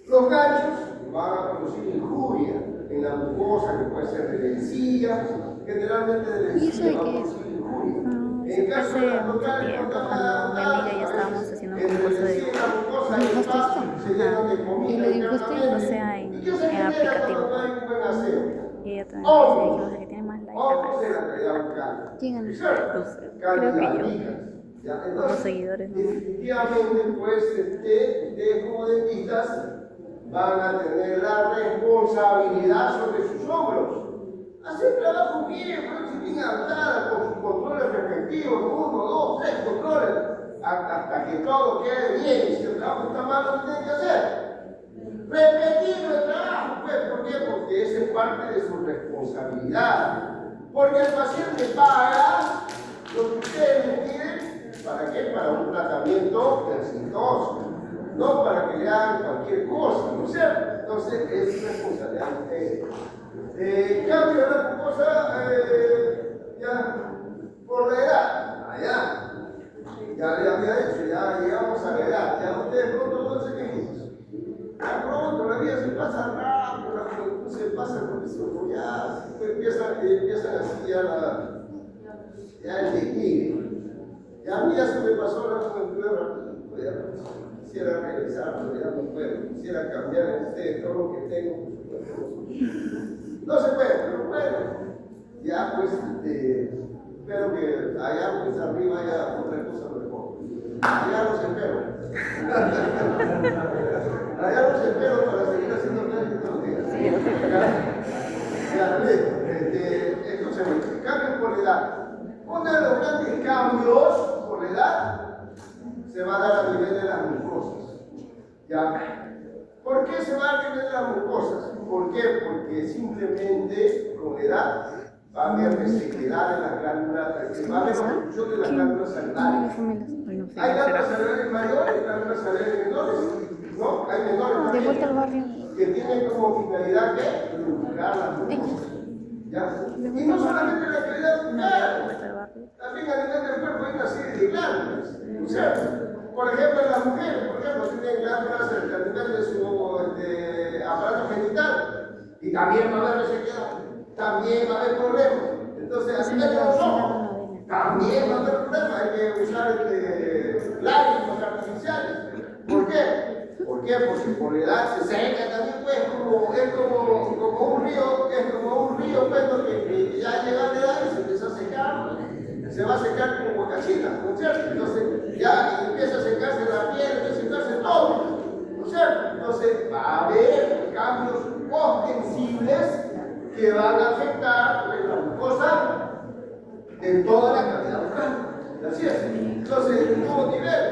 Los ganchos van a producir injuria en la mucosa, que puede ser de la encía, generalmente de la encía va a producir injuria. En caso de las totales, Cuando mi amiga y yo estábamos haciendo un concurso de y lo dibujaste, o sea, en aplicativo. Y ella también me dijo que tiene más likes. ¿Quién ganó? Creo que yo. Como seguidores, ¿no? Definitivamente, pues, ustedes como dentistas van a tener la responsabilidad sobre sus hombros. Hacer trabajo bien, bien adaptada, con sus controles respectivos, 1, 2, 3 controles, hasta que todo quede bien. Y si el trabajo está mal, lo tienen que hacer. Repetir el trabajo, pues, ¿por qué? Porque esa es parte de su responsabilidad. Porque el paciente paga lo que ustedes le piden, ¿para qué? Para un tratamiento exitoso, no para que le hagan cualquier cosa, ¿no es cierto? Entonces, es responsabilidad de ustedes. Cambio de la mucosa, ya por la edad, ya le había dicho, ya llegamos a la edad, ya ustedes pronto no se quejen. Ya pronto, la vida se pasa rápido, la juventud se pasa con eso, ya empiezan así ya el declive. Ya a mí ya se me pasó la juventud rápido, ya quisiera regresar, pero ya no puedo, quisiera cambiar en ustedes todo lo que tengo. No se puede, pero bueno, ya pues, espero que allá pues arriba haya otra cosa mejor. Allá los espero. Allá los espero para seguir haciendo clases todos los días. Ya, listo. Entonces, cambios por la edad. Uno de los grandes cambios por la edad se va a dar a nivel de las mucosas. ¿Ya? ¿Por qué se va a nivel de las mucosas? ¿Por qué? Porque simplemente con la edad va a haber resequedad en las glándulas, va a haber obstrucción de las glándulas salivales. Hay glándulas salivales mayores, glándulas salivales menores, ¿no? Hay menores De vuelta al barrio. que tienen como finalidad que lubricar las mucosas. ¿Ya? Y no solamente la actividad bucal, también a nivel del cuerpo hay una serie de glándulas, ¿no es cierto? Por ejemplo, las mujeres, tienen glándulas a nivel de su aparato genital y también va a haber resequedad. también va a haber problemas. Entonces, así que nosotros también va a haber problemas. Hay que usar lágrimas artificiales. ¿Por qué? ¿Por qué? Porque por la edad se seca también, pues, como un río, pues, que ya llega la edad y se empieza a secar. Se va a secar como guacachita, ¿no es cierto? Entonces, ya empieza a secarse la piel, empieza a secarse todo, ¿no es cierto? Entonces, va a haber cambios ostensibles que van a afectar la mucosa de toda la cavidad bucal. Así es. Entonces, en un nuevo nivel,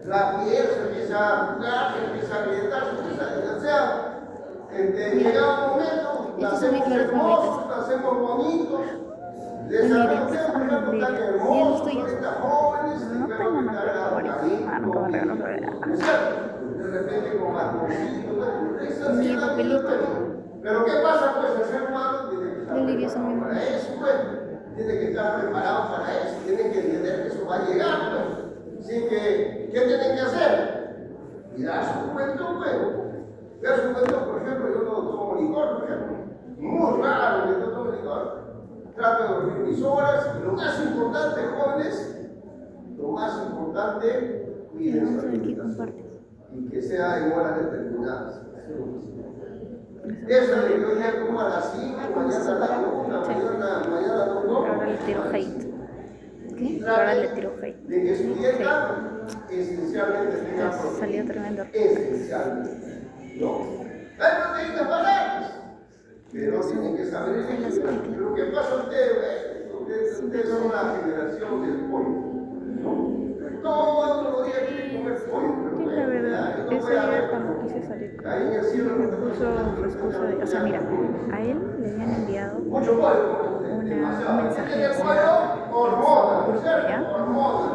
la piel se empieza a arrugar, se empieza a agrietar, se empieza a desgraciar. Llega un momento, nacemos hermosos, nacemos bonitos, desarrollamos tan hermosos, ahorita jóvenes, no tengo una flor favorita. Nunca me regaló flores. de repente con marmoncitos, Mi papelito. pero ¿qué pasa? Pues el ser humano tiene que estar preparado para eso, pues. Tiene que estar preparado para eso, tiene que entender que eso va a llegar, pues. Así que, ¿qué tienen que hacer? Mirar su juventud, pues. Ver su juventud, por ejemplo, yo no tomo licor, por ejemplo. Muy raro que no tome licor. Trato de dormir mis horas. Y lo más importante, jóvenes, lo más importante, cuiden su alimentación. Y que sea en horas determinadas. Eso de que hoy día como a las 5, mañana a la 1, mañana a las 2. Ahora le tiro hate. ¿Qué? Ahora le tiro hate. De que su dieta esencialmente tenga proteína. Salió tremendo. Esencialmente. No. Hay proteínas baratas, pero tienen que saber elegir. Lo que pasa ustedes son la generación del pollo. Todos los días quieren comer pollo. La verdad, ese día cuando quise salir con él, me puso excusa de, o sea, mira, a él le habían enviado un mensaje de su grupo ya,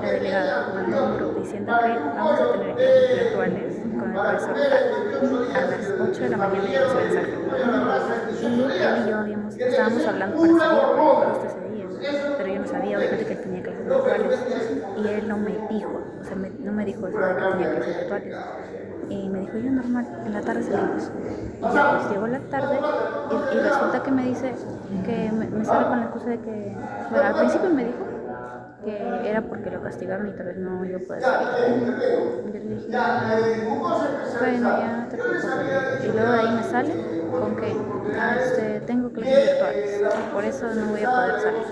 la delegada mandó un grupo diciendo que vamos a tener clases virtuales con el profesor a las 8 de la mañana y ese mensaje. Y él y yo estábamos hablando para salir justo ese día, pero yo no sabía obviamente que él tenía clases virtuales y él no me dijo, o sea, no me dijo eso de que tenía clases virtuales. Y me dijo, yo normal, en la tarde salimos. Y ya pues llegó la tarde y resulta que me dice que me sale con la excusa de que, bueno, al principio me dijo que era porque lo castigaron y tal vez no iba a poder salir. Y yo le dije, bueno, ya no te preocupes. Y luego de ahí me sale con que tengo clases virtuales, por eso no voy a poder salir.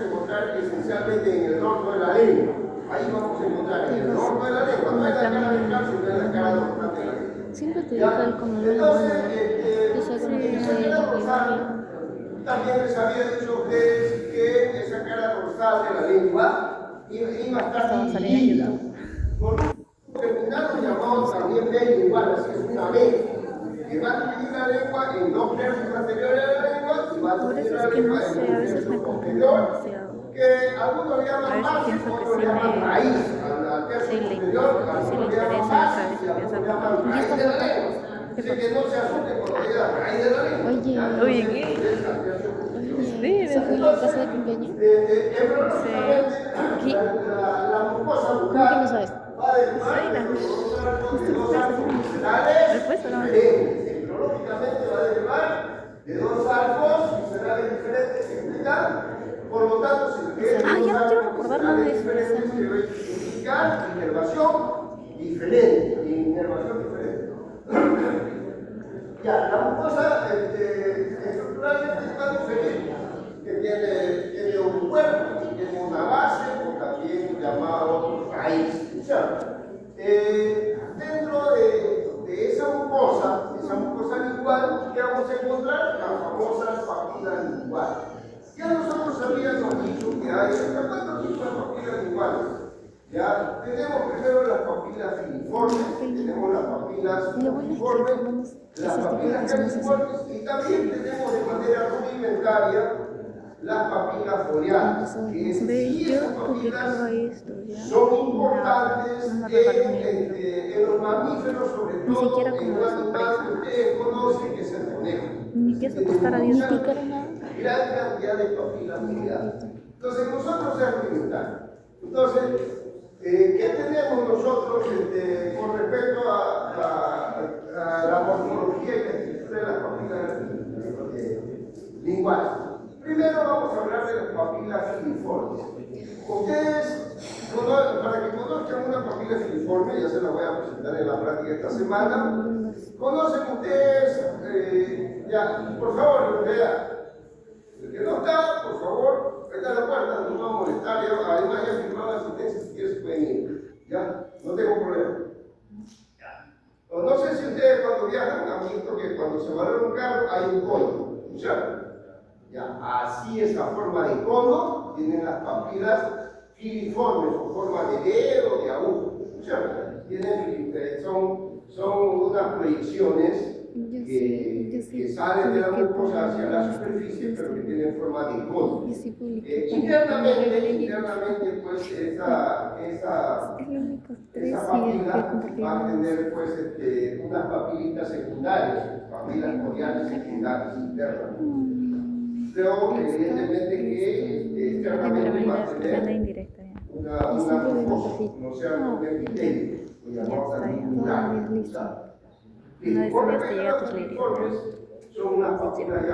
Esencialmente en el dorso de la lengua. Ahí vamos a encontrar en el dorso de la lengua. No es la cara de calcio, no es la cara dorsal de la lengua. Siempre te deja el como muy bueno. Yo sé cómo que se también les había dicho a ustedes que esa cara dorsal de la lengua iba a estar dividida por un determinado llamado también bilingual, así es una B, que va a dividir la lengua en dos tercios anteriores de la lengua y va a dividir la lengua en un tercio superior, que algunos llaman base, otros llaman raíz, al tercio superior, algunos llaman base y algunos llaman raíz. Así que no se asusten cuando diga raíz de la lengua. Oye, ¿qué? ¿Se fue la casa de cumpleaños? Sí. La mucosa bucal. ¿Cómo que no sabes? Después o no? Tecnológicamente va a derivar de dos arcos y será de diferentes implicar. Por lo tanto, si ya no quiero recordar nada de eso. Significar inervación diferente. Ya, la mucosa estructuralmente está diferente, que tiene un cuerpo, tiene una base, o también llamado raíz. Dentro de esa mucosa lingual, ¿qué vamos a encontrar? Las famosas papilas linguales. Ya nosotros habíamos dicho que hay hasta cuántos tipos de papilas linguales. Ya tenemos primero las papilas filiformes, tenemos las papilas uniformes, las papilas calciformes y también tenemos de manera rudimentaria las papilas foliares. Que sí, esas papilas son importantes en los mamíferos, sobre todo en un animal que ustedes conocen, que es el conejo. Ni que se costara 10 gran cantidad de papilas foliares. Entonces nosotros es rudimentario. Entonces, ¿qué tenemos nosotros con respecto a la morfología y la estructura de las papilas linguales? Primero vamos a hablar de las papilas filiformes. Ustedes, para que conozcan una papila filiforme, ya se la voy a presentar en la práctica esta semana. ¿Conocen ustedes? Ya, por favor, vea. El que no está, por favor, ahí está la puerta, no vamos a molestar. Además, ya firmado la asistencia, si quieres pueden ir. Ya, no tengo problema. O no sé si ustedes cuando viajan han visto que cuando se valora un carro hay un cono, ¿cierto? Ya, así esa forma de cono tienen las papilas filiformes o forma de dedo, de aguja, ¿cierto? Son unas proyecciones que salen de la mucosa hacia la superficie, pero que tienen forma de cono. Internamente, pues, esa papila va a tener, pues, unas papilitas secundarias, papilas coriales secundarias internas. Pero, evidentemente, que externamente va a tener una mucosa, no sea un epitelio, lo llamamos mural. Por respecto a las filiformes, son unas papilas ya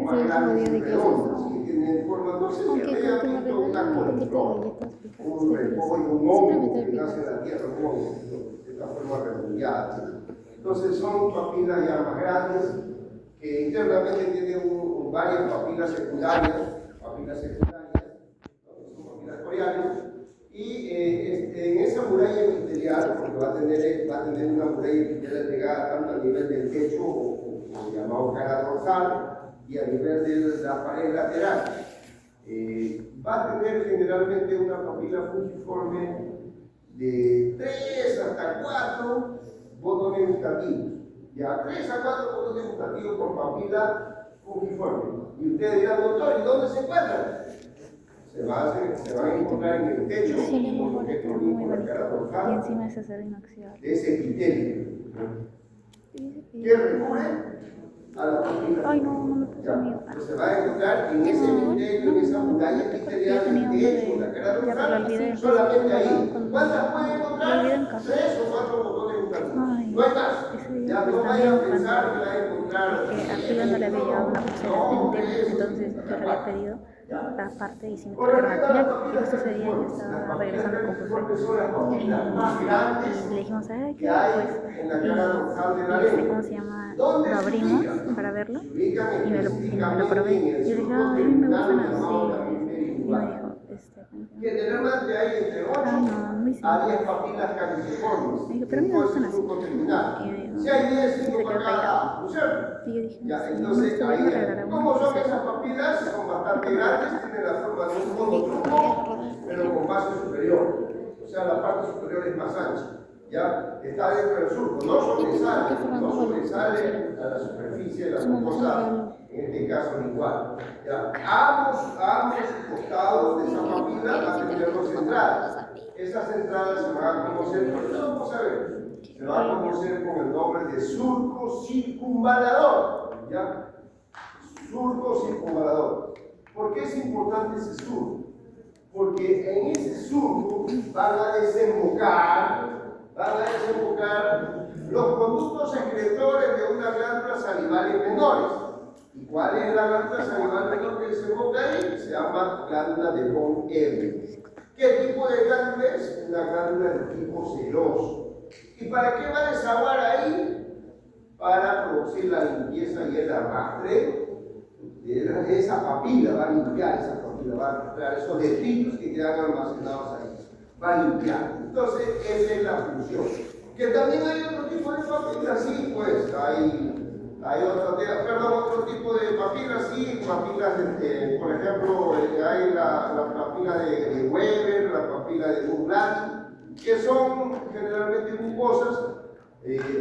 más grandes y redondas, que tienen forma, no sé si hayan visto una coliflor, un repollo, un hongo que nace en la tierra, un hongo, de esta forma redondeada. Entonces son papilas ya más grandes, que internamente tienen varias papilas secundarias, son papilas coriales. Y en esa muralla epitelial, porque va a tener una muralla epitelial llegada tanto a nivel del techo, o llamado cara dorsal, y a nivel de la pared lateral, va a tener generalmente una papila fungiforme de 3 hasta 4 botones gustativos. Ya, 3 a 4 botones gustativos por papila fungiforme. Y ustedes dirán, doctor, ¿y dónde se encuentran? Se van a encontrar en el techo con lo que es la cara dorsal, y encima es acero inoxidable. de ese epitelio que recubre a la papila. Ay, no me puse mío. Se va a encontrar en ese epitelio, en esa muralla epitelial del techo, la cara dorsal, solamente ahí. ¿Cuántas pueden encontrar? 3 o 4 botones gustativos. No hay más. Ya no vayan a pensar que la van a encontrar. Aquí no le había llevado una pulsera de un tema, entonces yo le había pedido la parte y si me trajeron al final, y justo ese día yo estaba regresando con Josué y le dijimos, ¿sabes qué? Pues, ¿cómo se llama? Lo abrimos para verlo y me lo probé. Y yo dije, a mí me gustan así. Y me dijo, generalmente hay entre 8 a 10 papilas caliciformes. me dijo, pero a mí me gustan así. Y si hay 10, se 5 quedó por callado. cada pulsera. Y yo dije, Ya, no, entonces, no, ahí, ¿cómo son esas papilas? Son bastante grandes, tienen la forma de un cono trunco, pero con base superior. O sea, la parte superior es más ancha. Ya, está dentro del surco, no sobresale a la superficie de la mucosa, en este caso igual. Ya, ambos costados de esa papila van a tener 2 entradas. Esas entradas se van a conocer, por eso vamos a ver. Se va a conocer con el nombre de surco circunvalador. ¿Ya? Surco circunvalador. ¿Por qué es importante ese surco? Porque en ese surco van a desembocar los conductos secretores de unas glándulas salivales menores. ¿Y cuál es la glándula salival menor que desemboca ahí? Se llama glándula de von Ebner. ¿Qué tipo de glándula es? Una glándula de tipo seroso. ¿Y para qué va a desaguar ahí? Para producir la limpieza y el arrastre de esa papila, va a limpiar esa papila, va a limpiar esos detritos que quedan almacenados ahí, va a limpiar. Entonces, esa es la función. Que también hay otro tipo de papilas, sí, pues, hay otro tipo de papilas, sí, papilas, por ejemplo, hay la papila de Weber, la papila de Douglas, que son generalmente mucosas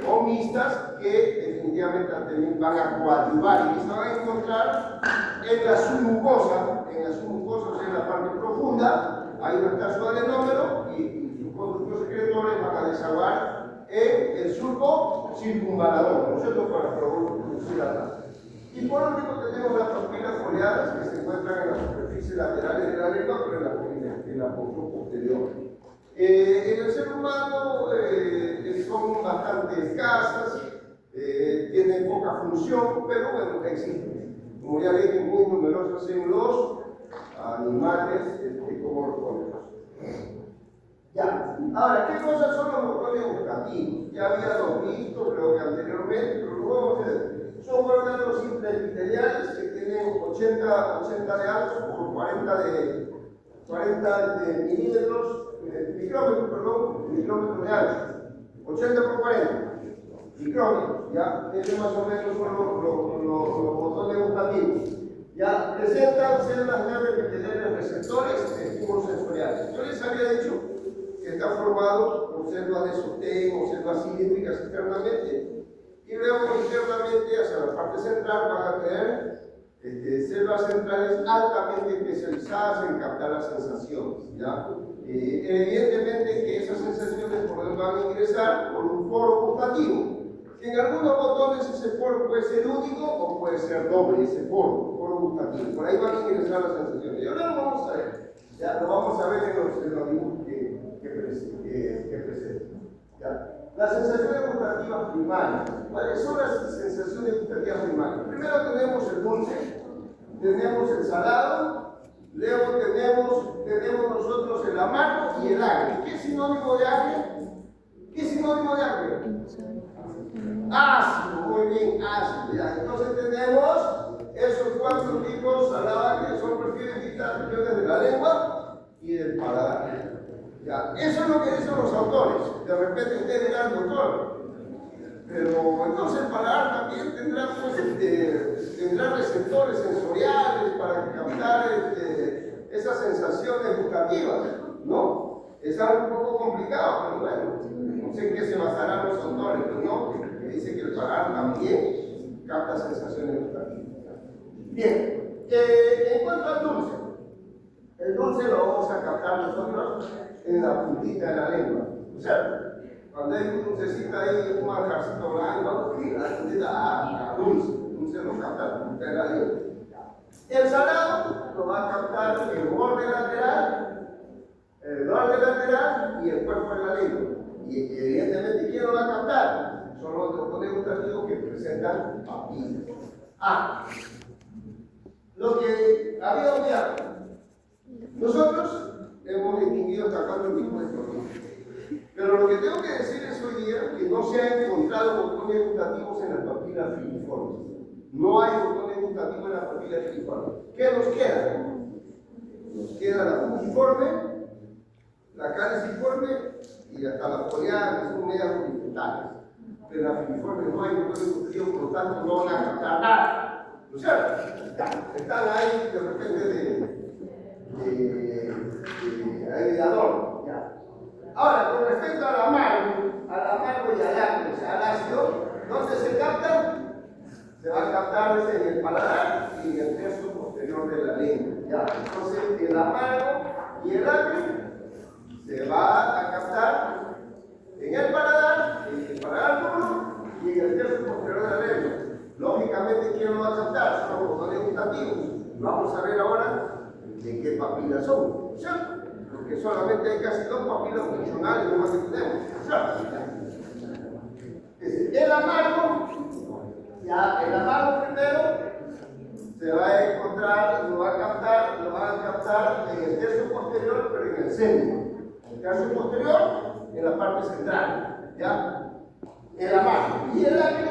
o mixtas que definitivamente también van a coadyuvar y se van a encontrar en la submucosa, o sea, en la parte profunda, ahí va a estar su adenómero y sus conductos secretores van a desaguar en el surco circunvalador, ¿no es cierto?, para producir la. Y por último tenemos las papilas foliadas que se encuentran en las superficies laterales de la lengua, pero en la porción posterior. En el ser humano son bastante escasas, tienen poca función, pero bueno, existen. como ya dije, muy numerosas en los animales como los conejos. Ya, ahora, ¿qué cosas son los botones gustativos? Ya habíamos visto, creo que anteriormente, pero lo vamos a ver. Son órganos intraepiteliales que tienen 80 de alto por 40 de micrómetros de ancho. 80 por 40 micrómetros, ya, ese más o menos son los botones gustativos. Ya, presentan células neuroepiteliales receptores de estímulos sensoriales. Yo les había dicho que está formado por células de sostén o células cilíndricas externamente, y luego internamente hacia la parte central van a tener células centrales altamente especializadas en captar las sensaciones. ¿Ya? Evidentemente que esas sensaciones van a ingresar por un foro gustativo. En algunos botones ese foro puede ser único o puede ser doble, ese foro gustativo. Por ahí van a ingresar las sensaciones. Y ahora lo vamos a ver. Ya lo vamos a ver en los dibujos que presentan. ¿Ya? Las sensaciones gustativas primarias. ¿Cuáles son las sensaciones gustativas primarias? Primero tenemos el dulce, tenemos el salado, luego tenemos nosotros el amargo y el agrio. ¿Qué es sinónimo de agrio? ¿Qué es sinónimo de agrio? Ácido, muy bien, ácido. ¿Ya? Entonces tenemos esos cuatro tipos salada que son regiones de la lengua y del paladar. ¿Ya? Eso es lo que dicen los autores. De repente ustedes dirán, doctor, pero entonces el paladar también tendrá receptores sensoriales para captar esas sensaciones gustativas, ¿no? Es algo un poco complicado, pero bueno, no sé en qué se basarán los autores, pero no, que dice que el paladar también capta sensaciones gustativas. Bien, en cuanto al dulce, el dulce lo vamos a captar nosotros en la puntita de la lengua. O sea, cuando hay un dulcecito ahí, un manjarcito blanco, la puntita dulce lo capta la punta de la lengua. El salado lo va a captar el borde lateral, el borde lateral y el cuerpo de la lengua. Y evidentemente, ¿quién lo va a captar? Son los botones gustativos que presentan papilas. Lo que había obviado. Nosotros hemos distinguido hasta cuatro tipos de botones. Pero lo que tengo que decir es hoy día que no se han encontrado botones gustativos en las papilas filiformes. No hay botones gustativos en las papilas filiformes. ¿Qué nos queda? Nos queda la puntiforme, la caliciforme y hasta la foliada, que son medias horizontales. Pero en la filiforme no hay botones gustativos, por lo tanto no van a captar nada. ¿No es cierto? Están ahí de repente de adorno. ¿Ya? Ahora, con respecto al amargo y al ácido, o sea, al ácido, ¿dónde se capta? Se va a captar en el paladar y en el tercio posterior de la lengua. ¿Ya? Entonces, el amargo y el ácido se va a captar en el paladar duro y en el tercio posterior de la lengua. Lógicamente, ¿quién lo va a captar? Son los botones gustativos. Vamos a ver ahora de qué papilas son, ¿cierto? Porque solamente hay casi dos papilas funcionales, no más que tenemos, ¿cierto? El amargo primero se va a encontrar, lo van a captar en el tercio posterior, pero en el centro. El tercio posterior en la parte central, ¿ya? El amargo y el ácido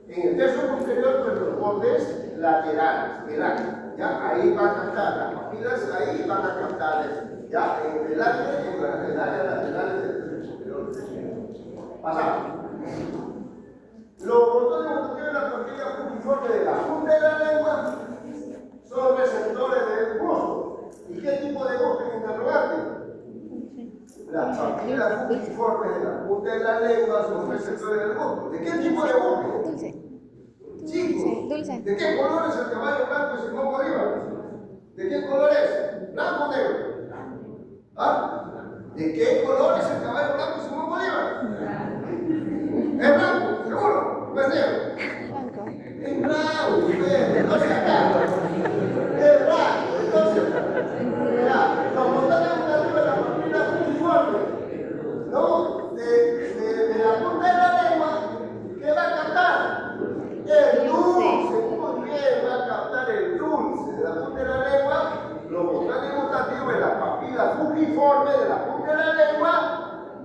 en el tercio posterior, pero los bordes laterales, el ácido. ¿Ya? Ahí van a captar las papilas, ahí van a captar ya en el área lateral del superior. Pasamos. Los botones gustativos de la papila puntiforme de la punta de la lengua son receptores del gusto. ¿Y qué tipo de gusto en interrogante? Las papilas puntiformes de la punta de la lengua son receptores del gusto. ¿De qué tipo de gusto? Dulce. Chicos, Dulce. ¿de qué color es el caballo blanco de Simón Bolívar? ¿De qué color es? ¿Blanco o negro? ¿Ah? ¿De qué color es el caballo blanco de Simón Bolívar? ¿Es blanco? ¿Seguro? ¿No es negro? Blanco. Es blanco, entonces acá. Es blanco, entonces. Ya, los botones gustativos de la papila puntiforme, ¿no? De la punta de la lengua, ¿qué va a captar? El dulce, muy bien, va a captar. fungiforme de la punta de la lengua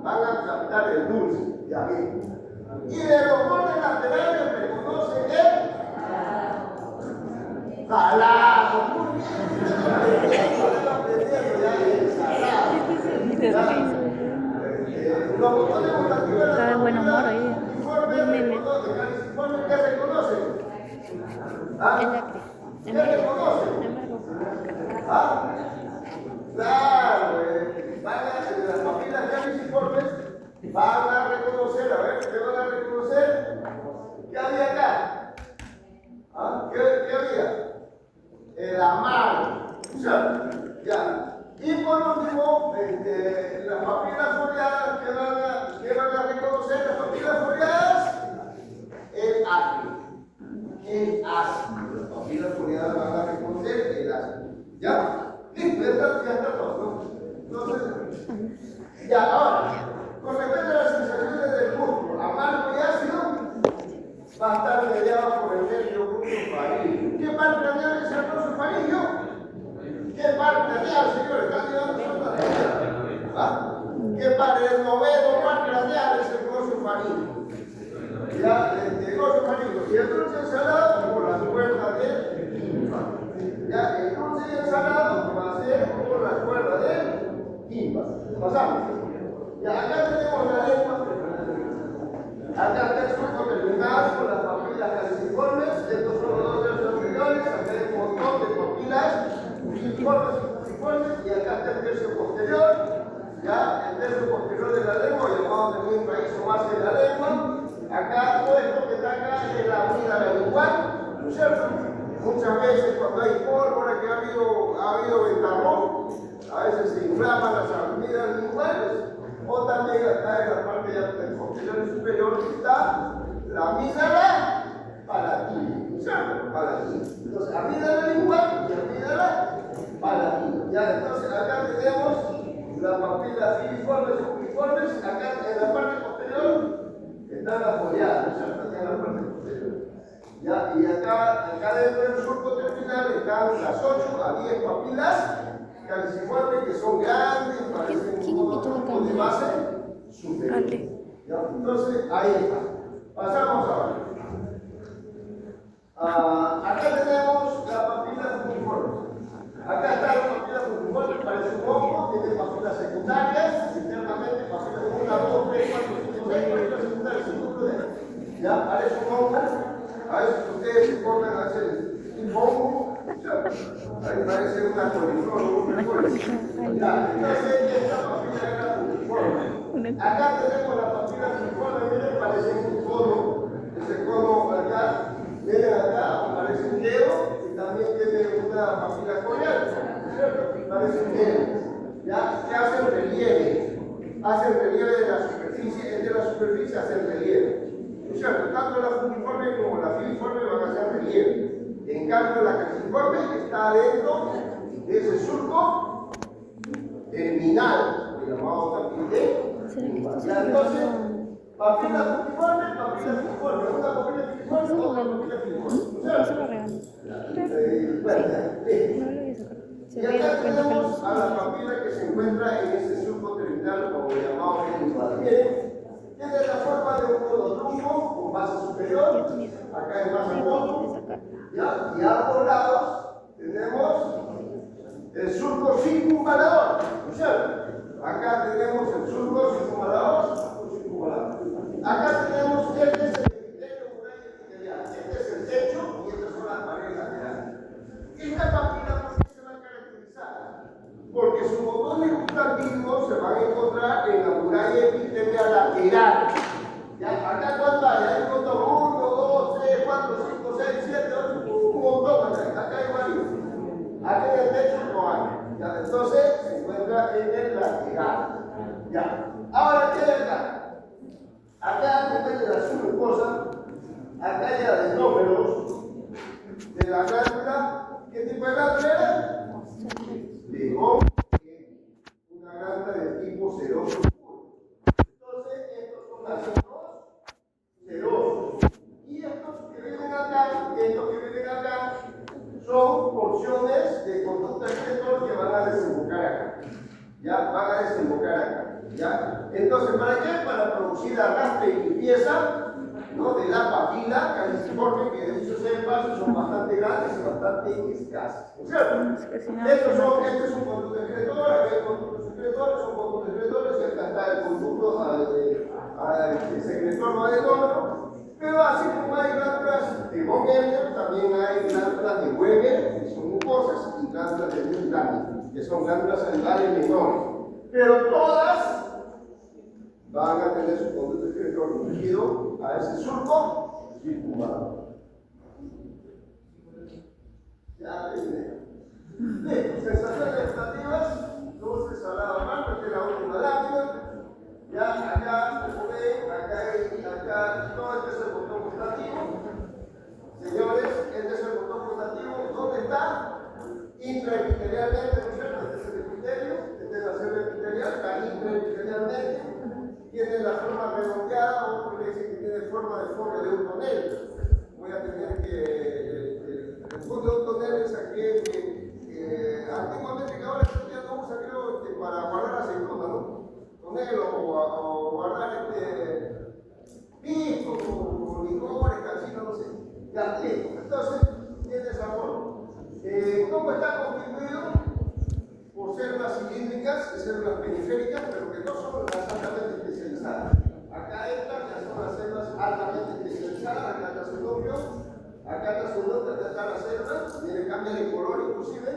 van a captar el dulce. Ya bien. Y de los bordes laterales reconocen el salado. Muy bien. Los botones gustativos de la Está de buen humor hoy. ¿qué reconocen? ¿Ah? Es la ¿Qué reconocen? ¿Ah? Claro, las papilas caliciformes van a reconocer, a ver, ¿qué van a reconocer? ¿Qué había acá? ¿Ah? ¿Qué había? La mano, ¿cierto? Ya. Y por último, las papilas foliadas, ¿qué van a reconocer las papilas foliadas? El ácido. El ácido. Las papilas foliadas van a reconocer el ácido. ¿Ya? Listo, ya está todo, ¿no? Entonces, ya, ahora, con respecto a las sensaciones del músculo, amargo y ácido, va a estar mediado por el nervio glosofaríngeo. ¿Qué parte craneal es el glosofaríngeo? ¿Qué parte craneal, señores? ¿Están llevando esa tarea? ¿Ah? ¿Qué parte? El noveno parte craneal es el glosofaríngeo. Ya, el glosofaríngeo. Y el dulce ensalado por las cuerdas del tímpano. Ya, el dulce ensalado va a ser por las cuerdas del tímpano. Pasamos. Ya, acá tenemos la lengua. Acá está el surco terminal con las papilas caliciformes. Estos son los dos tercios anteriores. Acá hay un montón de papilas caliciformes. Y acá está el tercio posterior. Ya, el tercio posterior de la lengua, llamado también raíz o base de la lengua. Acá, todo esto que está acá es la amígdala lingual, ¿no es cierto? Muchas veces cuando hay pólvora que ha habido ventarrón, a veces se inflaman las amígdalas linguales, o también acá en la parte ya posterior y superior está la amígdala palatina, ¿no es cierto? Palatina. Entonces, amígdala lingual y amígdala palatina. Ya, entonces acá tenemos las papilas filiformes o filiformes, acá en la parte posterior están las foliadas, ¿no es cierto? Acá en la parte posterior. ¿Ya? Y acá dentro del surco terminal están las 8 a 10 papilas caliciformes que son grandes, parecen un modo de base superior. ¿Ya? Entonces, ahí está. Pasamos ahora. Acá tenemos las papilas fungiformes. Acá están las papilas fungiformes, parece un hongo, tiene papilas secundarias, internamente papilas 1, 2, 3, 4, 5, 6, papilas secundarias, ¿ya? Parece un hongo. A veces ustedes se ponen a hacer un hongo, ahí parece una coliflor o un repollo. Ya, entonces esta papila es la fungiforme. Acá tenemos la papila fungiforme, miren, parece un cono. Ese cono acá, miren acá, parece un dedo y también tiene una papila coreana, ¿cierto? Parece un dedo. Ya, que hacen relieve. Hacen relieve de la superficie, entre la superficie hacen relieve. ¿No es cierto? Tanto la fungiforme como la filiforme van a hacer relieve. En cambio, la caliciforme está dentro de ese surco terminal, llamado también de. Entonces, papila fungiforme, papila filiforme. Una papila filiforme, otra papila filiforme. ¿No es cierto? Y acá tenemos a la papila que se encuentra en ese surco terminal, como llamado el bien. Tiene la forma de un cono trunco con base superior, acá en base abajo, ¿ya? Y a ambos lados tenemos el surco circunvalador, ¿no es cierto? Acá tenemos el surco circunvalador, acá tenemos, este es el epitelio muralla epitelial, este es el techo y estas son las paredes laterales. Esta papila, ¿por qué se va a caracterizar? Porque sus botones gustativos se van a encontrar en la muralla epitelial lateral. ¿Ya? Acá cuánto hay, hay un botón 1, 2, 3, 4, 5, 6, 7, 8, un montón acá hay varios. Aquí en el techo no hay. ¿Ya? Entonces se encuentra en el lateral. ¿Ya? Ahora, ¿qué hay acá? Acá depende de la submucosa, acá hay adenómeros de la glándula. ¿Qué tipo de glándula era? De una glándula de tipo seroso puro. Entonces, estos son ácidos serosos. Y estos que vienen acá, son porciones de conducta excretor que van a desembocar acá. ¿Ya? ya van a desembocar acá, ¿ya? Entonces, ¿para qué? Para producir arrastre y limpieza, ¿no? De la papila caliciforme, que dicho sea de paso, son bastante grandes y bastante escasas, ¿no es cierto? Este es un conducto excretor, acá hay conductos excretores, son conductos excretores, y acá está el conducto secretor vadenómeno. Pero así como hay glándulas de von Ebner, también hay glándulas de Weber, que son mucosas, y glándulas de Wilhelm, que son glándulas salivales menores. Pero todas van a tener su conducto excretor dirigido a ese surco circunvalador. Ya terminé. Bien, sensaciones gustativas, dulces, salado, amargo, esta es la última lámina. Ya acá, como ven, acá, todo este es el botón gustativo. Señores, este es el botón gustativo. ¿Dónde está? Intraepitelialmente, ¿no es cierto? Este es el epitelio, esta es la célula epitelial, está intraepitelialmente. Tiene la forma redondeada, otro le dice que tiene forma de folio de un tonel. Voy a tener que. El fondo de un tonel es aquel que antiguamente, que ahora ya no usa, creo, para guardar aceitunas, ¿no? Tonel o guardar pisco, o licores, calcina, no sé. Ya, listo. Entonces, tiene esa forma. ¿Cómo está constituido? Por células cilíndricas y células periféricas, pero que no son las altamente especializadas. Acá estas ya son las células altamente especializadas, acá está su núcleo, acá está la célula, tiene cambio de color inclusive,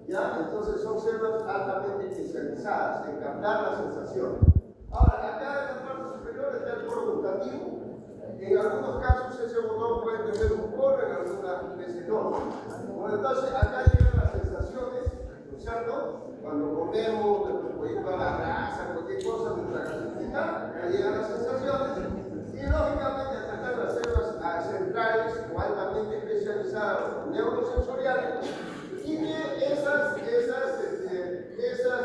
¿ya? Entonces son células altamente especializadas en captar la sensación. Ahora, acá en la parte superior está el polo gustativo. En algunos casos ese botón puede tener un polo, en algunas veces no. Bueno, entonces acá llegan las sensaciones, ¿no es cierto? Cuando comemos, nuestro pollito a la grasa, cualquier cosa, nuestra gastroenteritis, acá llegan las sensaciones. Y lógicamente acá están las células centrales o altamente especializadas neurosensoriales. Y que esas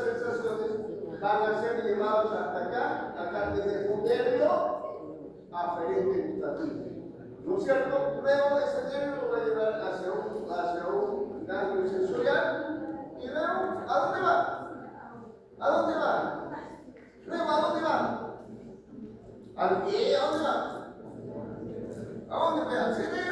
sensaciones van a ser llevadas hasta acá. Acá tiene un nervio aferente gustativo, ¿no es cierto? Luego ese nervio lo va a llevar hacia un ganglio sensorial y luego, ¿a dónde va? ¿A dónde va? Luego, ¿a dónde va? ¿Al pie? ¿A dónde va? ¿A dónde va? ¿Al cerebro?